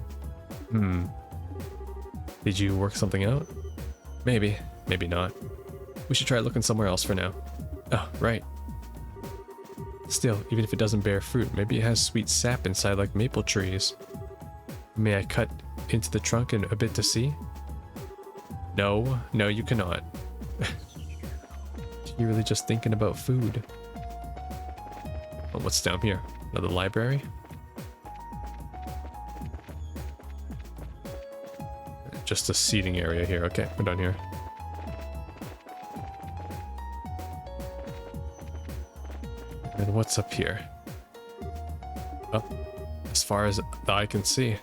Did you work something out? Maybe, maybe not. We should try looking somewhere else for now. Oh, right. Still, even if it doesn't bear fruit, maybe it has sweet sap inside like maple trees. May I cut into the trunk and a bit to see? No, no you cannot. You're really just thinking about food. Oh, what's down here? Another library? Just a seating area here. Okay, we're done here. And what's up here? Oh, as far as the eye can see,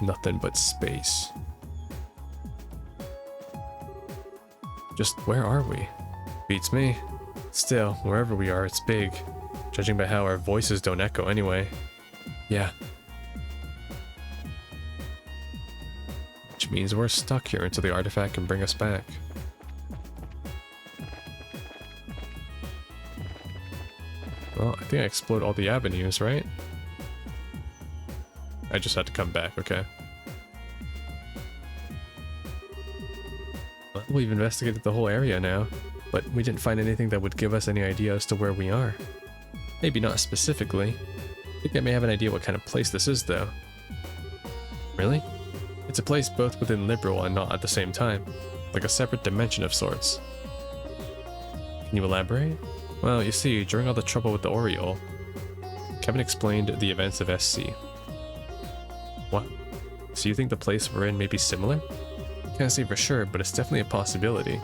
nothing but space. Just where are we? Beats me. Still, wherever we are, it's big. Judging by how our voices don't echo anyway. Yeah. Which means we're stuck here until the artifact can bring us back. Well, I think I explored all the avenues, right? I just had to come back, okay. Well, we've investigated the whole area now, but we didn't find anything that would give us any idea as to where we are. Maybe not specifically. I think I may have an idea what kind of place this is, though. Really? It's a place both within Liberl and not at the same time. Like a separate dimension of sorts. Can you elaborate? Well, you see, during all the trouble with the Oriole, Kevin explained the events of SC. What? So you think the place we're in may be similar? Can't say for sure, but it's definitely a possibility.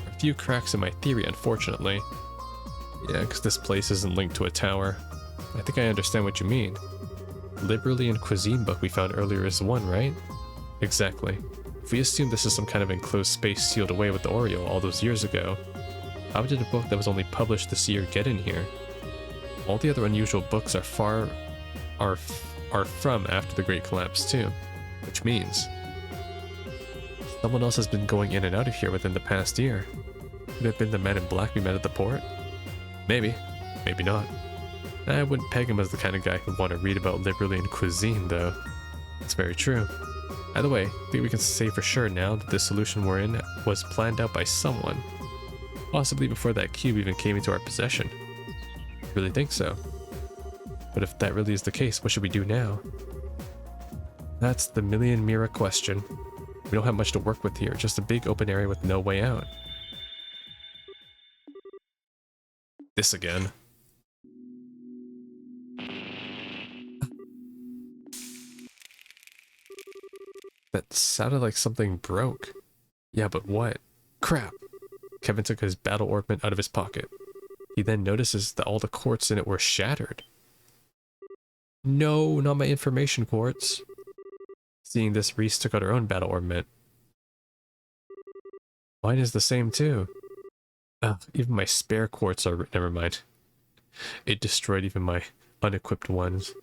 A few cracks in my theory, unfortunately. Yeah, because this place isn't linked to a tower. I think I understand what you mean. Liberlian cuisine book we found earlier is the one, right? Exactly. If we assume this is some kind of enclosed space sealed away with the Oriole all those years ago, How did a book that was only published this year get in here? All the other unusual books are from after the Great Collapse too, which means someone else has been going in and out of here within the past year. Could it have been the man in black we met at the port? Maybe, maybe not. I wouldn't peg him as the kind of guy who'd want to read about Liberlian cuisine, though. It's very true. Either way, I think we can say for sure now that this solution we're in was planned out by someone. Possibly before that cube even came into our possession. Really think so. But if that really is the case, what should we do now? That's the million Mira question. We don't have much to work with here, just a big open area with no way out. This again. That sounded like something broke. Yeah, but what? Crap! Kevin took his battle ornament out of his pocket. He then notices that all the quartz in it were shattered. No, not my information quartz. Seeing this, Reese took out her own battle ornament. Mine is the same too. Even my spare quartz are... never mind. It destroyed even my unequipped ones.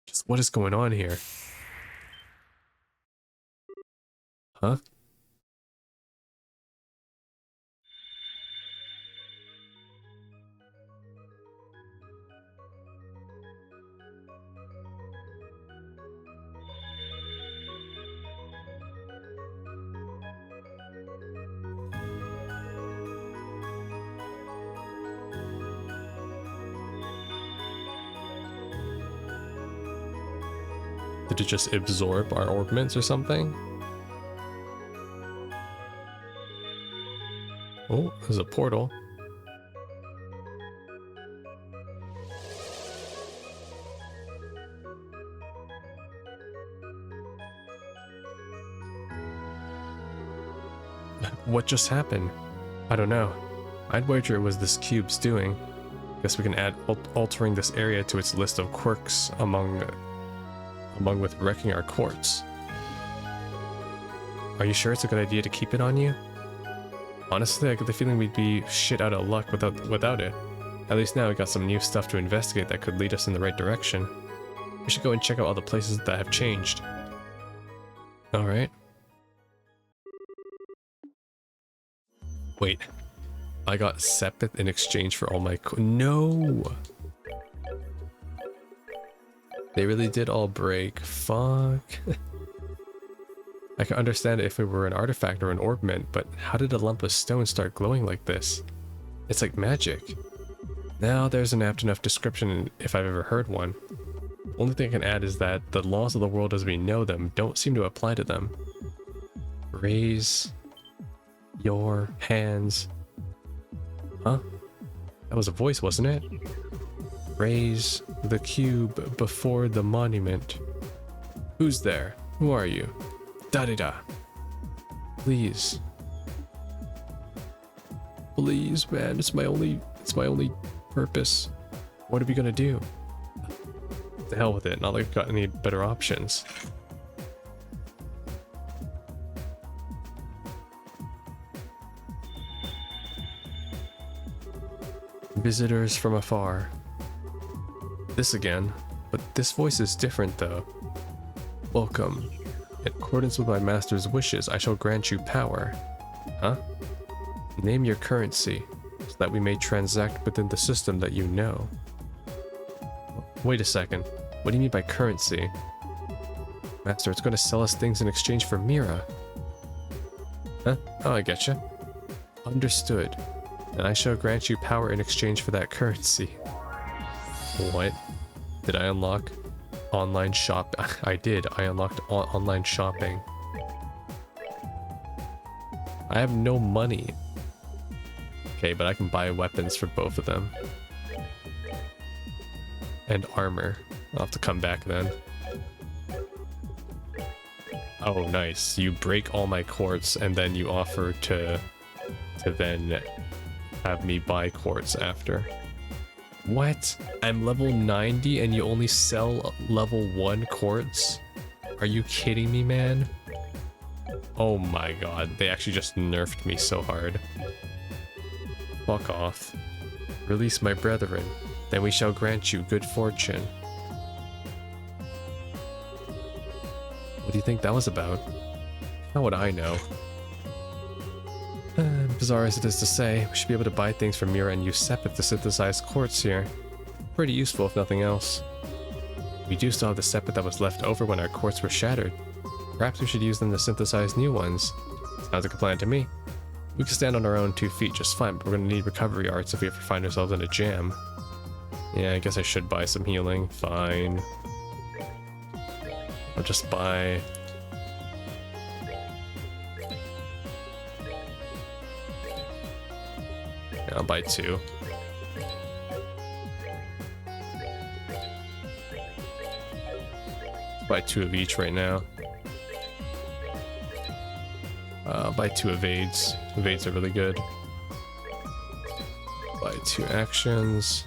Just what is going on here? Huh? Did it just absorb our ornaments or something? Oh, there's a portal. What just happened? I don't know. I'd wager it was this cube's doing. Guess we can add altering this area to its list of quirks among with wrecking our quartz. Are you sure it's a good idea to keep it on you? Honestly, I get the feeling we'd be shit out of luck without it. At least now we got some new stuff to investigate that could lead us in the right direction. We should go and check out all the places that have changed. Alright. Wait. I got Sepith in exchange for all my no! They really did all break. Fuck. I can understand it if it were an artifact or an ornament, but how did a lump of stone start glowing like this? It's like magic. Now there's an apt enough description if I've ever heard one. Only thing I can add is that the laws of the world as we know them don't seem to apply to them. Raise your hands. Huh? That was a voice, wasn't it? Raise the cube before the monument. Who's there? Who are you? Da-da-da. Please. Please, man. It's my only purpose. What are we gonna do? The hell with it. Not like I've got any better options. Visitors from afar. This again, but this voice is different though. Welcome. In accordance with my master's wishes, I shall grant you power. Huh? Name your currency, so that we may transact within the system that you know. Wait a second. What do you mean by currency? Master, it's going to sell us things in exchange for Mira. Huh? Oh, I getcha. Understood. And I shall grant you power in exchange for that currency. What? Did I unlock online shop? I did. I unlocked online shopping. I have no money. Okay, but I can buy weapons for both of them. And armor. I'll have to come back then. Oh, nice. You break all my quartz and then you offer to then have me buy quartz after. What? I'm level 90 and you only sell level 1 quartz? Are you kidding me, man? Oh my god, they actually just nerfed me so hard. Fuck off. Release my brethren, then we shall grant you good fortune. What do you think that was about? How would I know? Bizarre as it is to say, we should be able to buy things from Mira and use Sepith to synthesize quartz here. Pretty useful if nothing else. We do still have the Sepith that was left over when our quartz were shattered. Perhaps we should use them to synthesize new ones. Sounds like a plan to me. We can stand on our own 2 feet just fine, but we're going to need recovery arts if we ever find ourselves in a jam. Yeah, I guess I should buy some healing. Fine. I'll just buy... Yeah, I'll buy 2. Buy 2 of each right now. I'll buy 2 evades. Evades are really good. Buy 2 actions.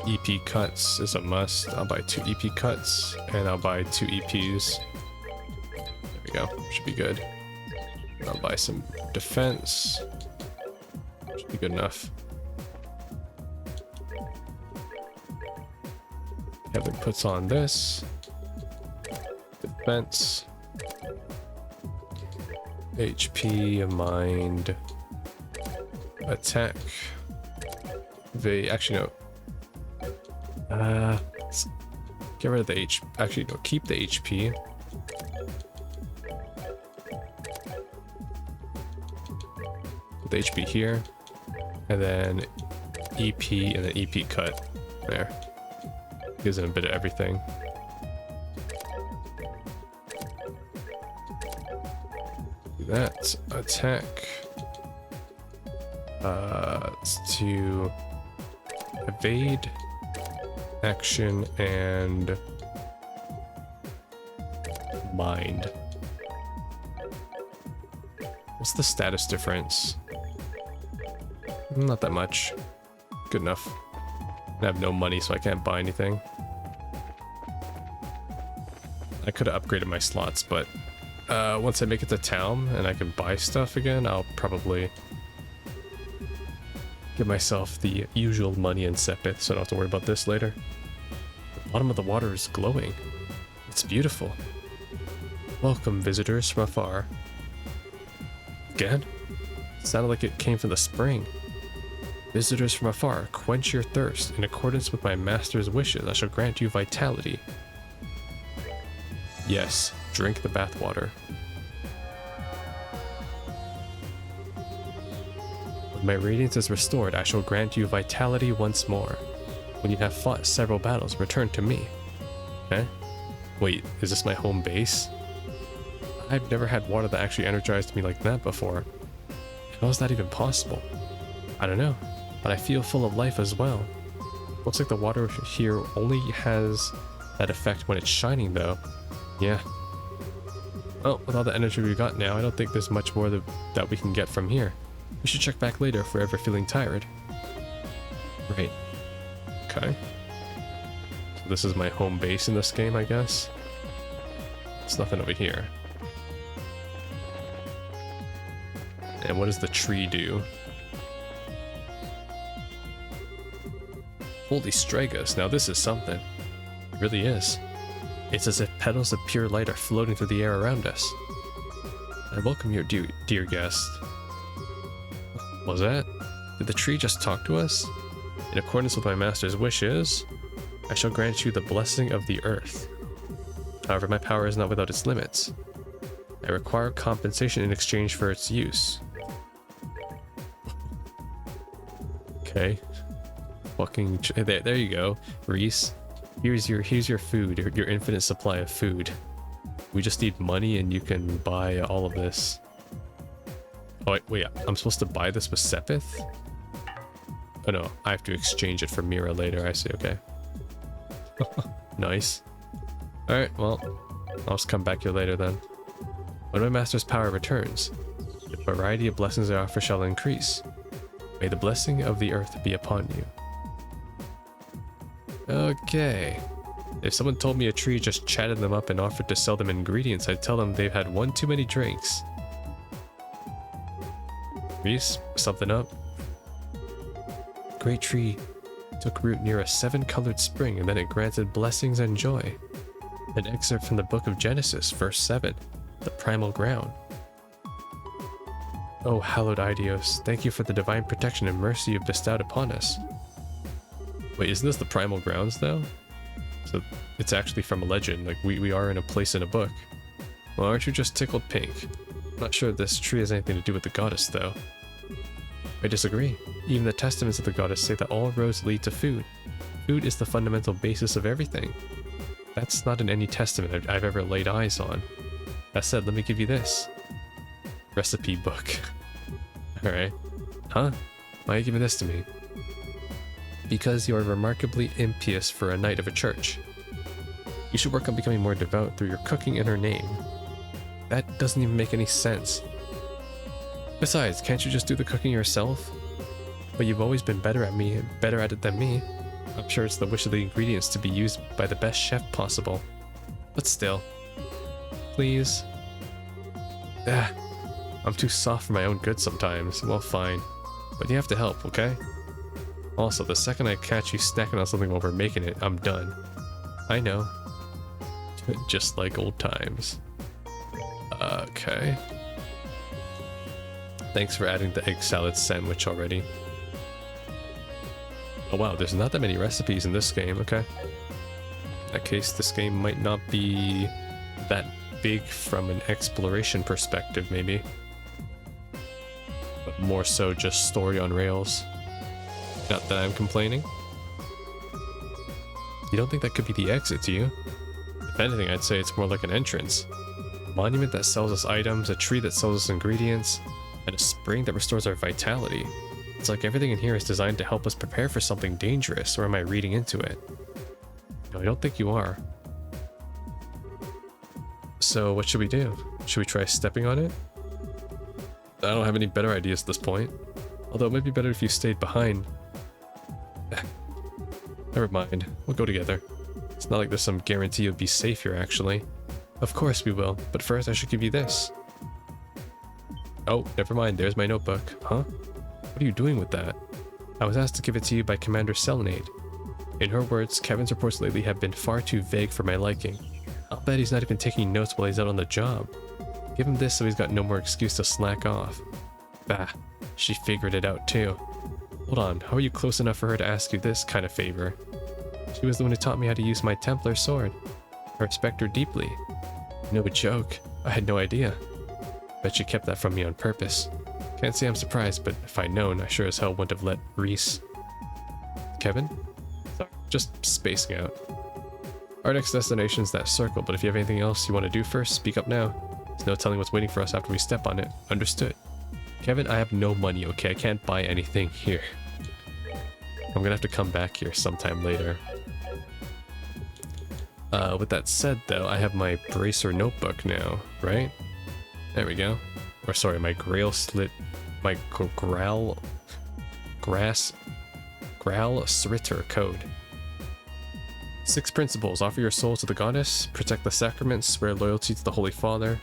EP cuts is a must. I'll buy 2 EP cuts, and I'll buy 2 EPs. There we go. Should be good. I'll buy some defense. Should be good enough. Kevin puts on this. Defense. HP, mind, attack. Actually, no. Let's get rid of the H. Actually, no. Keep the HP. Put the HP here, and then EP, and then EP cut. There. Gives it a bit of everything. That attack. Let's do evade, action, and mind. What's the status difference? Not that much. Good enough. I have no money, so I can't buy anything. I could have upgraded my slots, but once I make it to town and I can buy stuff again, I'll probably give myself the usual money in Sepith, so I don't have to worry about this later. The bottom of the water is glowing. It's beautiful. Welcome, visitors from afar. Again? It sounded like it came from the spring. Visitors from afar, quench your thirst. In accordance with my master's wishes, I shall grant you vitality. Yes, drink the bathwater. When my radiance is restored, I shall grant you vitality once more. When you have fought several battles, return to me. Eh? Wait, is this my home base? I've never had water that actually energized me like that before. How is that even possible? I don't know, but I feel full of life as well. Looks like the water here only has that effect when it's shining though. Yeah. Well, with all the energy we got now, I don't think there's much more that we can get from here. We should check back later if we're ever feeling tired. Right. Okay. So this is my home base in this game, I guess. There's nothing over here. And what does the tree do? Holy Stragus, now this is something. It really is. It's as if petals of pure light are floating through the air around us. I welcome your dear guest. Was that? Did the tree just talk to us? In accordance with my master's wishes, I shall grant you the blessing of the earth. However, my power is not without its limits. I require compensation in exchange for its use. Okay. Fucking there you go, Reese. Here's your food, your infinite supply of food. We just need money and you can buy all of this. Oh wait, I'm supposed to buy this with Sepith? Oh no, I have to exchange it for Mira later, I see, okay. Nice. Alright, well, I'll just come back here later then. When my master's power returns, the variety of blessings I offer shall increase. May the blessing of the earth be upon you. Okay. If someone told me a tree just chatted them up and offered to sell them ingredients, I'd tell them they've had one too many drinks. Reese, something up? great tree took root near a 7-colored spring, and then it granted blessings and joy. An excerpt from the book of Genesis, verse 7, the primal ground. Oh, hallowed Idios, thank you for the divine protection and mercy you've bestowed upon us. Wait, isn't this the primal grounds, though? So it's actually from a legend, like we are in a place in a book. Well, aren't you just tickled pink? I'm not sure this tree has anything to do with the goddess, though. I disagree. Even the testaments of the goddess say that all roads lead to food. Food is the fundamental basis of everything. That's not in any testament I've ever laid eyes on. That said, let me give you this. Recipe book. Alright. Huh? Why are you giving this to me? Because you are remarkably impious for a knight of a church. You should work on becoming more devout through your cooking in her name. That doesn't even make any sense. Besides, can't you just do the cooking yourself? But you've always been better at it than me. I'm sure it's the wish of the ingredients to be used by the best chef possible. But still. Please. I'm too soft for my own good sometimes. Well, fine. But you have to help, okay? Also, the second I catch you snacking on something while we're making it, I'm done. I know. Just like old times. Okay. Thanks for adding the egg salad sandwich already. Oh wow, there's not that many recipes in this game, okay. In that case, this game might not be that big from an exploration perspective, maybe. But more so just story on rails. Not that I'm complaining. You don't think that could be the exit, do you? If anything, I'd say it's more like an entrance. A monument that sells us items, a tree that sells us ingredients, and a spring that restores our vitality. It's like everything in here is designed to help us prepare for something dangerous, or am I reading into it? No, I don't think you are. So what should we do? Should we try stepping on it? I don't have any better ideas at this point. Although it might be better if you stayed behind. Never mind, we'll go together. It's not like there's some guarantee you'll be safe here, actually. Of course we will, but first I should give you this. Oh, never mind, there's my notebook. Huh? What are you doing with that? I was asked to give it to you by Commander Selenade. In her words, Kevin's reports lately have been far too vague for my liking. I'll bet he's not even taking notes while he's out on the job. Give him this so he's got no more excuse to slack off. Bah, she figured it out too. Hold on, how are you close enough for her to ask you this kind of favor? She was the one who taught me how to use my Templar sword. I respect her deeply. No joke, I had no idea. Bet she kept that from me on purpose. Can't say I'm surprised, but if I'd known, I sure as hell wouldn't have let Reese. Kevin? Sorry, just spacing out. Our next destination's that circle, but if you have anything else you want to do first, speak up now. There's no telling what's waiting for us after we step on it. Understood. Kevin, I have no money, okay? I can't buy anything here. I'm gonna have to come back here sometime later. With that said, though, I have my bracer notebook now, right? There we go. Or sorry, my grail slit... My growl sritter code. 6 principles. Offer your soul to the goddess. Protect the sacraments. Swear loyalty to the Holy Father.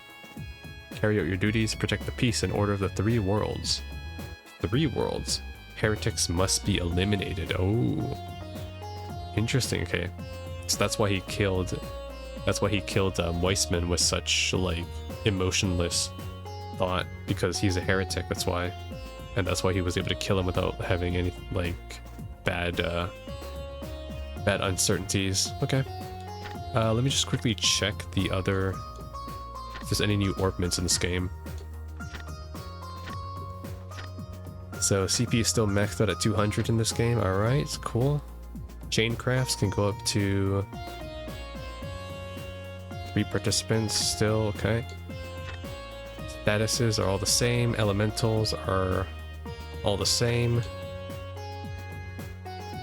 Carry out your duties. Protect the peace and order of the 3 worlds. 3 worlds? Heretics must be eliminated. Oh. Interesting, okay. So that's why he killed... That's why he killed Weissman with such, like, emotionless thought. Because he's a heretic, that's why. And that's why he was able to kill him without having any, like, bad uncertainties. Okay. Let me just quickly check the other... If there's any new orbments in this game. So CP is still maxed out at 200 in this game. Alright, cool. Chain crafts can go up to 3 participants still, okay. Statuses are all the same. Elementals are all the same.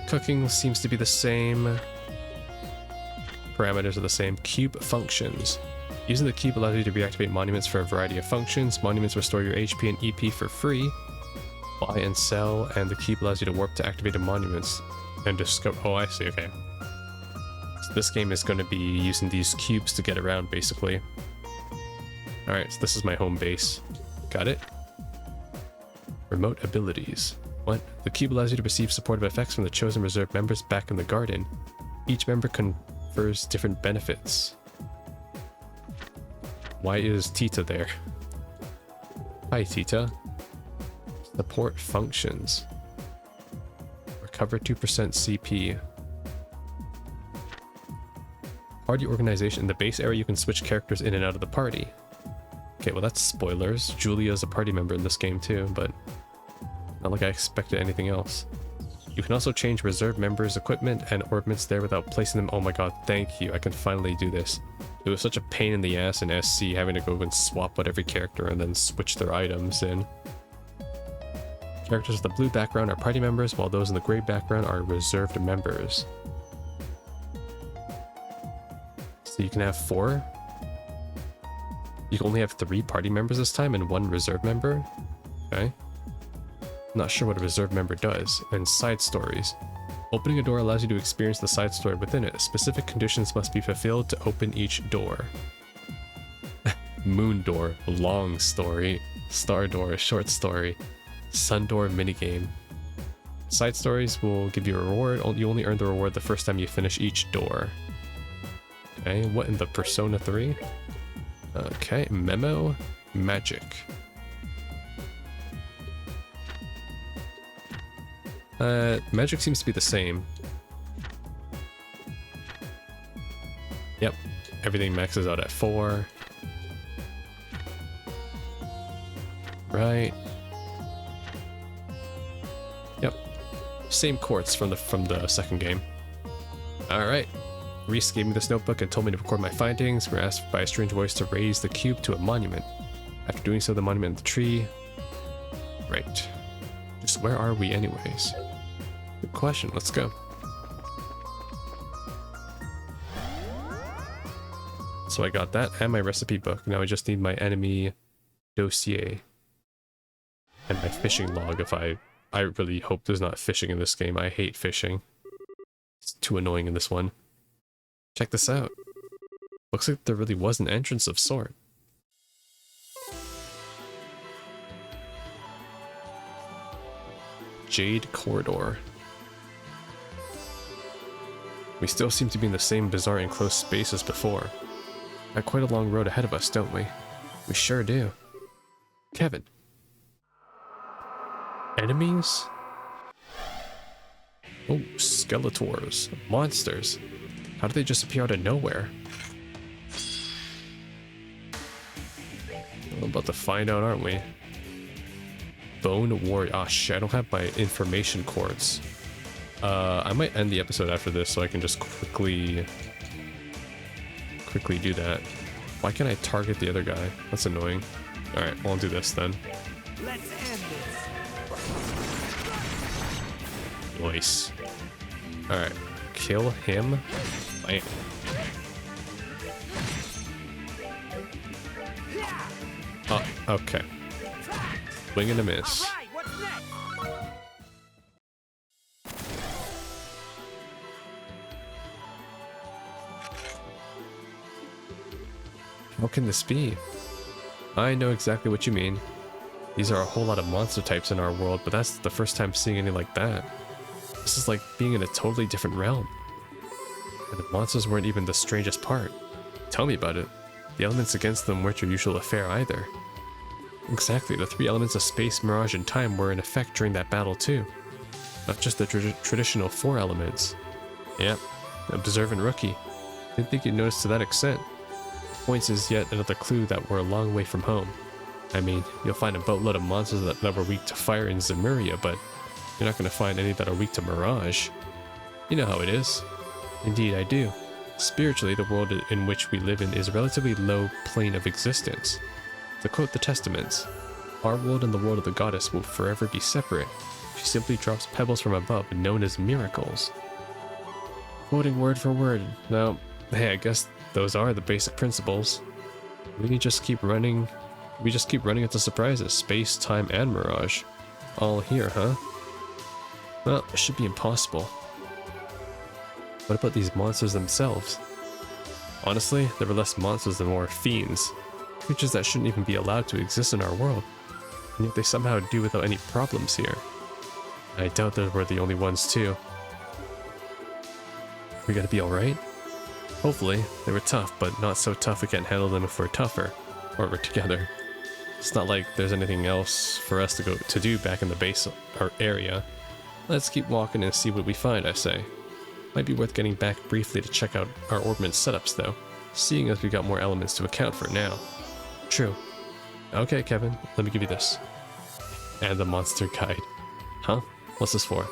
Cooking seems to be the same. Parameters are the same. Cube functions. Using the cube allows you to reactivate monuments for a variety of functions. Monuments restore your HP and EP for free. Buy and sell, and the cube allows you to warp to activated monuments and discover... Oh, I see, okay. So this game is going to be using these cubes to get around, basically. Alright, so this is my home base. Got it? Remote abilities. What? The cube allows you to receive supportive effects from the chosen reserve members back in the garden. Each member confers different benefits. Why is Tita there? Hi, Tita. Support functions. Recover 2% CP. Party organization. In the base area, you can switch characters in and out of the party. Okay, well that's spoilers. Julia's a party member in this game too, but not like I expected anything else. You can also change reserve members' equipment and orbments there without placing them. Oh my god, thank you. I can finally do this. It was such a pain in the ass in SC having to go and swap out every character and then switch their items in. Characters with the blue background are party members, while those in the gray background are reserved members. So you can have 4. You can only have 3 party members this time and 1 reserve member. Okay. Not sure what a reserve member does. And side stories. Opening a door allows you to experience the side story within it. Specific conditions must be fulfilled to open each door. Moon door, long story. Star door, short story. Sun door, minigame. Side stories will give you a reward. You only earn the reward the first time you finish each door. Okay, what in the Persona 3? Okay, memo, magic. Magic seems to be the same. Yep, everything maxes out at 4. Right. Yep, same quartz from the second game. All right. Reese gave me this notebook and told me to record my findings. We were asked by a strange voice to raise the cube to a monument. After doing so, the monument in the tree. Right. Just where are we anyways? Good question, let's go. So I got that and my recipe book. Now I just need my enemy dossier. And my fishing log if I really hope there's not fishing in this game. I hate fishing. It's too annoying in this one. Check this out. Looks like there really was an entrance of sort. Jade Corridor. We still seem to be in the same bizarre enclosed space as before. Got quite a long road ahead of us, don't we? We sure do. Kevin. Enemies? Oh, Skeletors. Monsters. How did they just appear out of nowhere? We're about to find out, aren't we? Bone Warrior. Ah, shit, I don't have my information cords. I might end the episode after this so I can just quickly do that. Why can't I target the other guy? That's annoying. Alright, well, I'll do this then. Let's end this. Nice. Alright, kill him. Bam. Oh, okay. Swing and a miss. All right, what's next? How can this be? I know exactly what you mean. These are a whole lot of monster types in our world, but that's the first time seeing any like that. This is like being in a totally different realm. And the monsters weren't even the strangest part. Tell me about it. The elements against them weren't your usual affair either. Exactly, the 3 elements of space, mirage, and time were in effect during that battle too. Not just the traditional 4 elements. Yep, observant rookie. Didn't think you'd notice to that extent. Points is yet another clue that we're a long way from home. I mean, you'll find a boatload of monsters that were weak to fire in Zemuria, but you're not going to find any that are weak to mirage. You know how it is. Indeed, I do. Spiritually, the world in which we live in is a relatively low plane of existence. To quote the Testaments, our world and the world of the goddess will forever be separate. She simply drops pebbles from above, known as miracles. Quoting word for word. Now, hey, I guess those are the basic principles. We just keep running into surprises, space, time, and mirage. All here, huh? Well, it should be impossible. What about these monsters themselves? Honestly, there were less monsters than more fiends. Creatures that shouldn't even be allowed to exist in our world. And yet they somehow do without any problems here. I doubt that we're the only ones too. We gotta be alright? Hopefully. They were tough, but not so tough we can't handle them if we're tougher. Or we're together. It's not like there's anything else for us to do back in the base or area. Let's keep walking and see what we find, I say. Might be worth getting back briefly to check out our ordnance setups though, seeing as we got more elements to account for now. True. Okay, Kevin, let me give you this. And the monster guide. Huh? What's this for?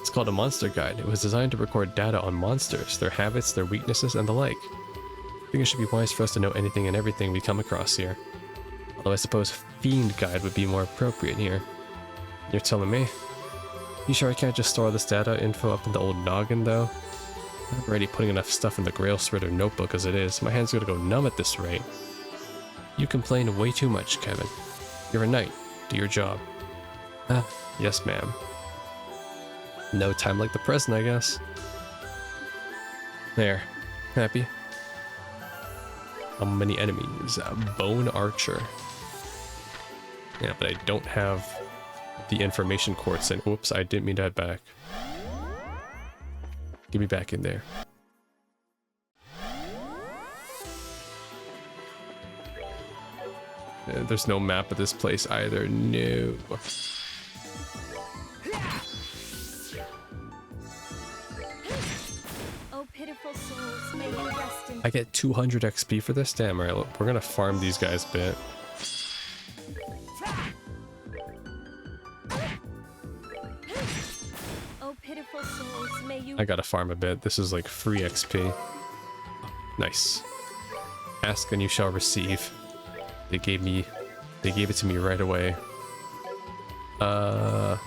It's called a monster guide. It was designed to record data on monsters, their habits, their weaknesses, and the like. I think it should be wise for us to know anything and everything we come across here. Although I suppose Fiend Guide would be more appropriate here. You're telling me? You sure I can't just store all this data info up in the old noggin though? I'm already putting enough stuff in the Grail Spreader notebook as it is. My hand's gonna go numb at this rate. You complain way too much, Kevin. You're a knight. Do your job. Ah, yes ma'am. No time like the present, I guess. There. Happy? How many enemies? Bone Archer. Yeah, but I don't have the information quartz in. Whoops, I didn't mean to head back. Get me back in there. There's no map of this place either. No. Oh, pitiful souls, may you rest in I get 200 XP for this? Damn, alright, we're gonna farm these guys a bit. Oh, pitiful souls, may you I gotta farm a bit. This is like free XP. Nice. Ask and you shall receive. They gave it to me right away. I'll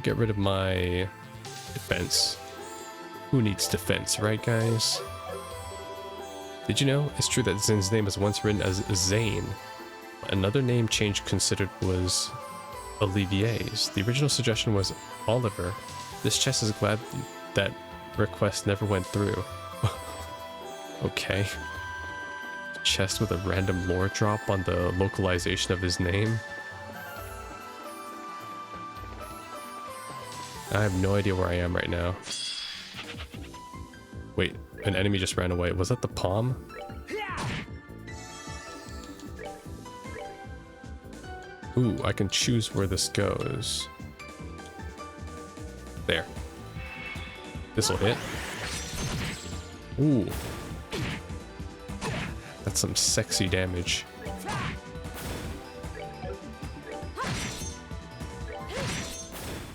get rid of my defense. Who needs defense, right guys? Did you know? It's true that Zin's name was once written as Zane. Another name change considered was Olivier's. The original suggestion was Oliver. This chest is glad that request never went through. Okay. Chest with a random lore drop on the localization of his name. I have no idea where I am right now. Wait, an enemy just ran away. Was that the palm? Ooh, I can choose where this goes. There. This'll hit. Ooh. That's some sexy damage.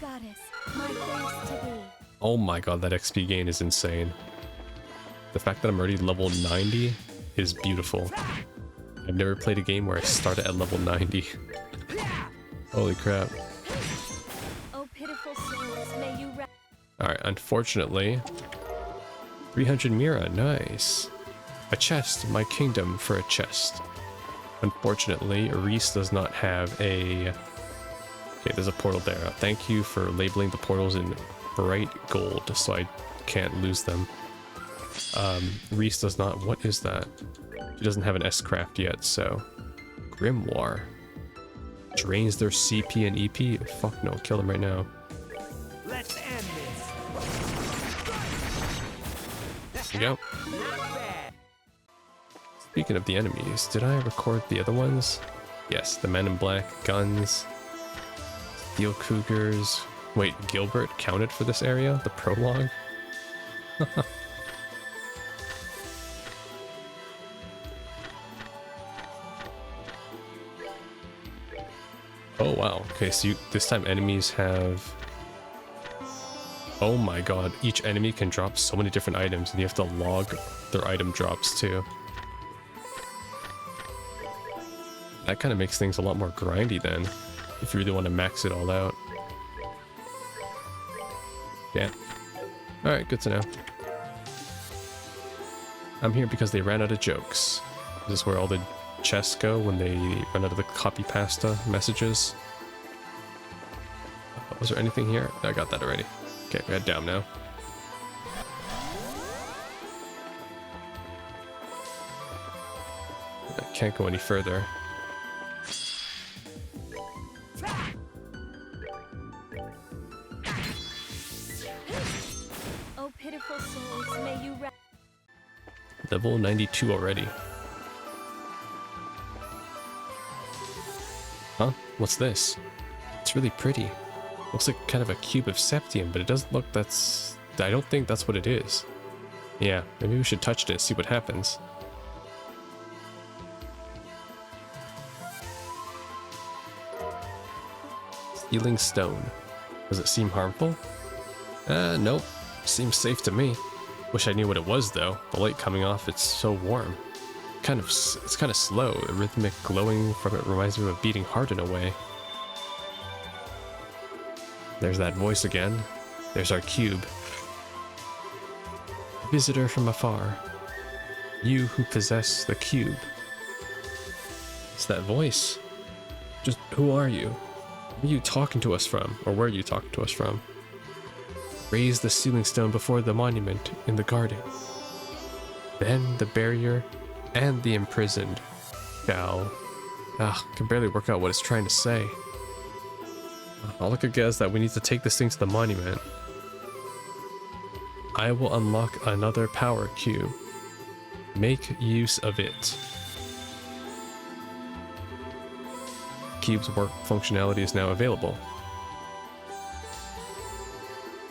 goddess, my thanks to thee. Oh my god, that XP gain is insane. The fact that I'm already level 90 is beautiful. I've never played a game where I started at level 90. Holy crap. Oh, pitiful souls, may you rest. Alright, unfortunately... 300 Mira, nice. A chest, my kingdom for a chest. Unfortunately, Reese does not have a... Okay, there's a portal there. Thank you for labeling the portals in bright gold so I can't lose them. Reese does not... What is that? She doesn't have an S-craft yet, so... Grimoire. Drains their CP and EP? Fuck no, kill them right now. Let's end this. There we go. Not bad. Speaking of the enemies, did I record the other ones? Yes, the men in black, guns, steel cougars. Wait, Gilbert counted for this area? The prologue? Oh wow, okay, so this time enemies have... Oh my god, each enemy can drop so many different items and you have to log their item drops too. That kind of makes things a lot more grindy then, if you really want to max it all out. Yeah. Alright, good to know. I'm here because they ran out of jokes. This is where all the chests go when they run out of the copy pasta messages. Was there anything here? I got that already. Okay, we head down now. I can't go any further. pitiful souls, may you rest. Level 92 already. Huh? What's this? It's really pretty. Looks like kind of a cube of septium, but it doesn't look that's... I don't think that's what it is. Yeah, maybe we should touch it and see what happens. Healing stone. Does it seem harmful? Nope. Seems safe to me. Wish I knew what it was though. The light coming off, it's so warm. It's kind of slow. The rhythmic glowing from it reminds me of a beating heart in a way. There's that voice again. There's our cube. Visitor from afar. You who possess the cube. It's that voice. Just who are you? Where are you talking to us from? Or where are you talking to us from? Raise the sealing stone before the monument in the garden. Then the barrier and the imprisoned shall... can barely work out what it's trying to say. All I could guess is that we need to take this thing to the monument. I will unlock another power cube. Make use of it. Cube's work functionality is now available.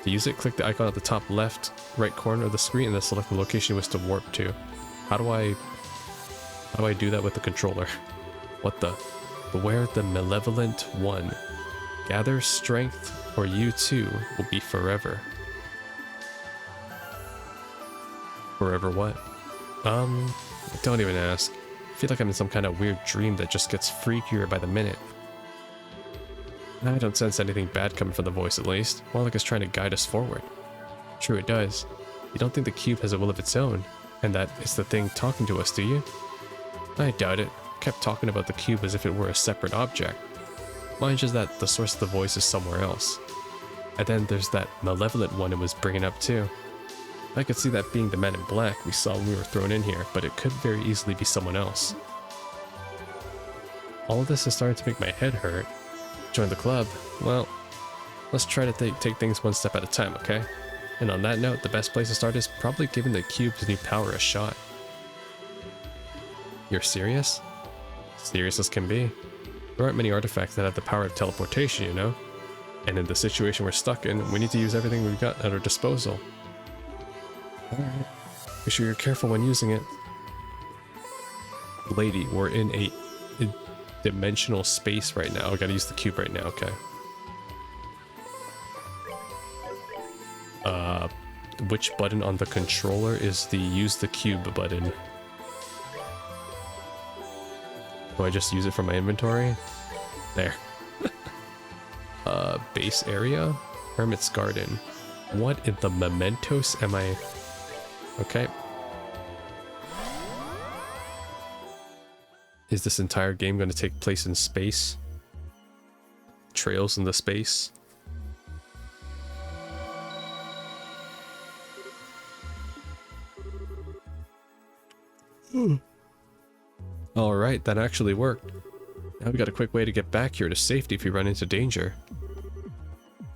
To use it, click the icon at the top left, right corner of the screen and then select the location you wish to warp to. How do I do that with the controller? What the? Beware the malevolent one. Gather strength or you too will be forever. Forever what? Don't even ask. I feel like I'm in some kind of weird dream that just gets freakier by the minute. I don't sense anything bad coming from the voice at least. More like it's trying to guide us forward. True, it does. You don't think the cube has a will of its own, and that it's the thing talking to us, do you? I doubt it. Kept talking about the cube as if it were a separate object. Mine's just that the source of the voice is somewhere else. And then there's that malevolent one it was bringing up too. I could see that being the man in black we saw when we were thrown in here, but it could very easily be someone else. All of this is starting to make my head hurt. Join the club? Well, let's try to take things one step at a time, okay? And on that note, the best place to start is probably giving the cube's new power a shot. You're serious? Serious as can be. There aren't many artifacts that have the power of teleportation, you know? And in the situation we're stuck in, we need to use everything we've got at our disposal. Alright. Be sure you're careful when using it. Lady, we're in a dimensional space right now. I gotta use the cube right now, okay. Which button on the controller is the use the cube button? Do I just use it from my inventory? There. Base area? Hermit's Garden. What in the mementos am I... Okay. Is this entire game going to take place in space? Trails in the space? Alright, that actually worked. Now we got a quick way to get back here to safety if we run into danger.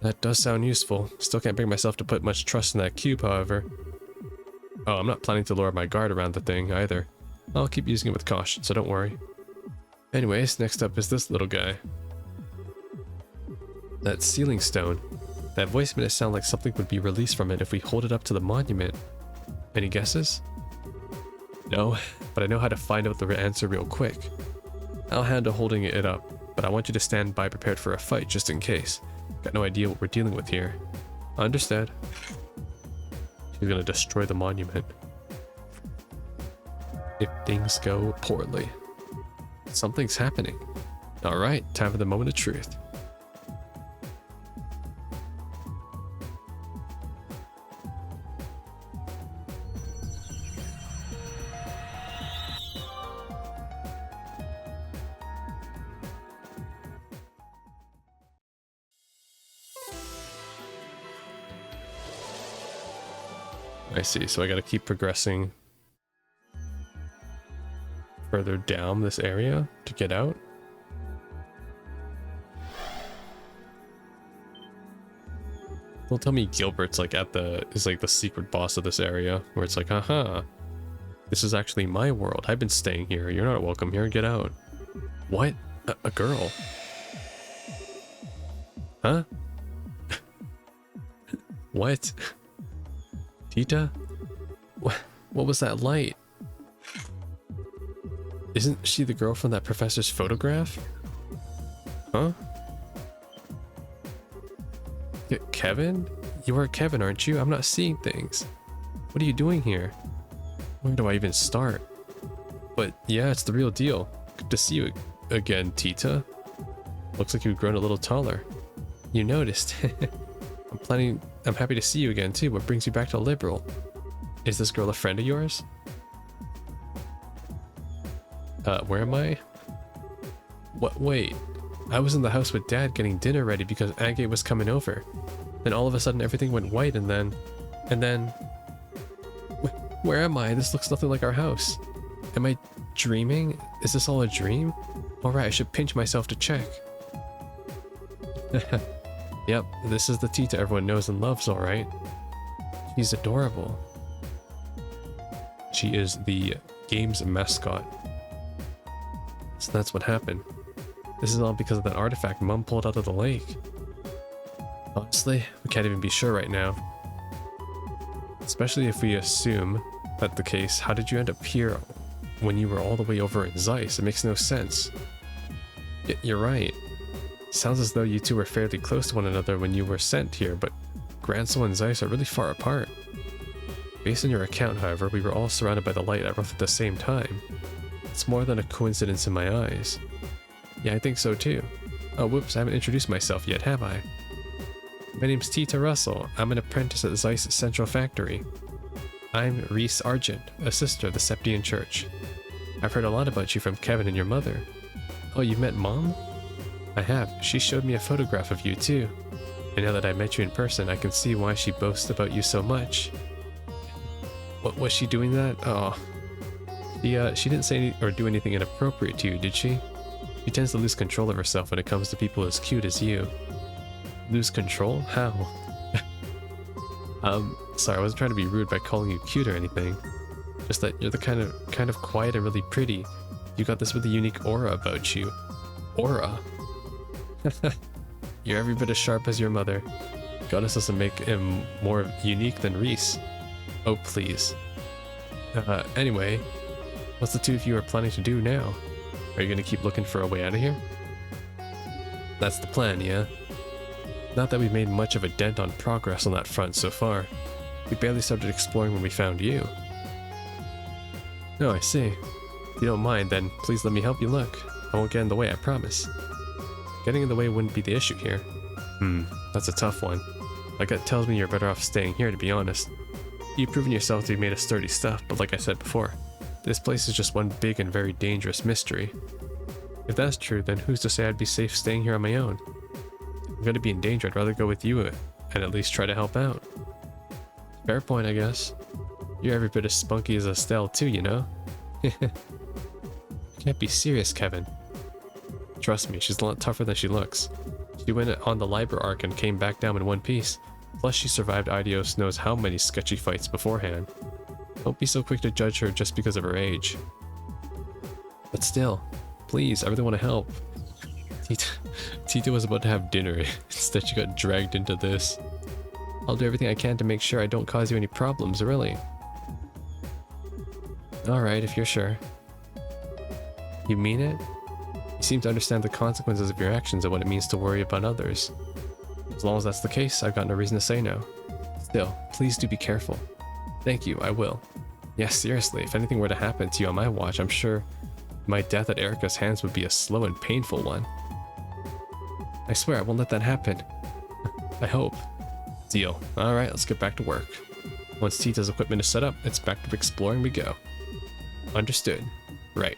That does sound useful. Still can't bring myself to put much trust in that cube, however. Oh, I'm not planning to lower my guard around the thing, either. I'll keep using it with caution, so don't worry. Anyways, next up is this little guy. That sealing stone. That voice made it sound like something would be released from it if we hold it up to the monument. Any guesses? No, but I know how to find out the answer real quick. I'll handle holding it up, but I want you to stand by prepared for a fight just in case. Got no idea what we're dealing with here. Understood. She's gonna destroy the monument. If things go poorly. Something's happening. Alright, time for the moment of truth. I see, so I gotta keep progressing further down this area to get out. Don't tell me Gilbert's like is like the secret boss of this area, where it's like, haha, this is actually my world. I've been staying here. You're not welcome here. Get out. What? A girl? Huh? What? Tita? What was that light? Isn't she the girl from that professor's photograph? Huh? Kevin? You are Kevin, aren't you? I'm not seeing things. What are you doing here? Where do I even start? But yeah, it's the real deal. Good to see you again, Tita. Looks like you've grown a little taller. You noticed. I'm happy to see you again too. What brings you back to Liberl? Is this girl a friend of yours? Where am I? What? Wait. I was in the house with Dad getting dinner ready because Agate was coming over. Then all of a sudden everything went white and then... Where am I? This looks nothing like our house. Am I dreaming? Is this all a dream? Alright, I should pinch myself to check. Yep, this is the Tita everyone knows and loves, alright. She's adorable. She is the game's mascot. So that's what happened. This is all because of that artifact Mom pulled out of the lake. Honestly, we can't even be sure right now. Especially if we assume that's the case, how did you end up here when you were all the way over in Zeiss? It makes no sense. You're right. Sounds as though you two were fairly close to one another when you were sent here, but Gransel and Zeiss are really far apart. Based on your account, however, we were all surrounded by the light at roughly the same time. It's more than a coincidence in my eyes. Yeah, I think so too. Oh, whoops, I haven't introduced myself yet, have I? My name's Tita Russell. I'm an apprentice at Zeiss Central Factory. I'm Reese Argent, a sister of the Septian Church. I've heard a lot about you from Kevin and your mother. Oh, you met Mom? I have. She showed me a photograph of you too. And now that I met you in person, I can see why she boasts about you so much. What, was she doing that? Oh. She didn't say or do anything inappropriate to you, did she? She tends to lose control of herself when it comes to people as cute as you. Lose control? How? Sorry, I wasn't trying to be rude by calling you cute or anything. Just that you're the kind of quiet and really pretty. You got this really unique aura about you. Aura? You're every bit as sharp as your mother. Goddess doesn't make him more unique than Reese. Oh, please. Anyway, what's the two of you are planning to do now? Are you gonna keep looking for a way out of here? That's the plan, yeah? Not that we've made much of a dent on progress on that front so far. We barely started exploring when we found you. Oh, I see. If you don't mind, then please let me help you look. I won't get in the way, I promise. Getting in the way wouldn't be the issue here. That's a tough one. My gut tells me you're better off staying here, to be honest. You've proven yourself to be made of sturdy stuff, but like I said before, this place is just one big and very dangerous mystery. If that's true, then who's to say I'd be safe staying here on my own? If I'm gonna be in danger, I'd rather go with you and at least try to help out. Fair point, I guess. You're every bit as spunky as Estelle too, you know? Can't be serious, Kevin. Trust me, she's a lot tougher than she looks. She went on the Liberl arc and came back down in one piece. Plus she survived Idios knows how many sketchy fights beforehand. Don't be so quick to judge her just because of her age. But still, please, I really want to help. Tita was about to have dinner. Instead she got dragged into this. I'll do everything I can to make sure I don't cause you any problems, really. Alright, if you're sure. You mean it? You seem to understand the consequences of your actions and what it means to worry about others. As long as that's the case, I've got no reason to say no. Still, please do be careful. Thank you, I will. Yes, seriously, if anything were to happen to you on my watch, I'm sure my death at Erica's hands would be a slow and painful one. I swear I won't let that happen. I hope. Deal. Alright, let's get back to work. Once Tita's equipment is set up, it's back to exploring we go. Understood. Right.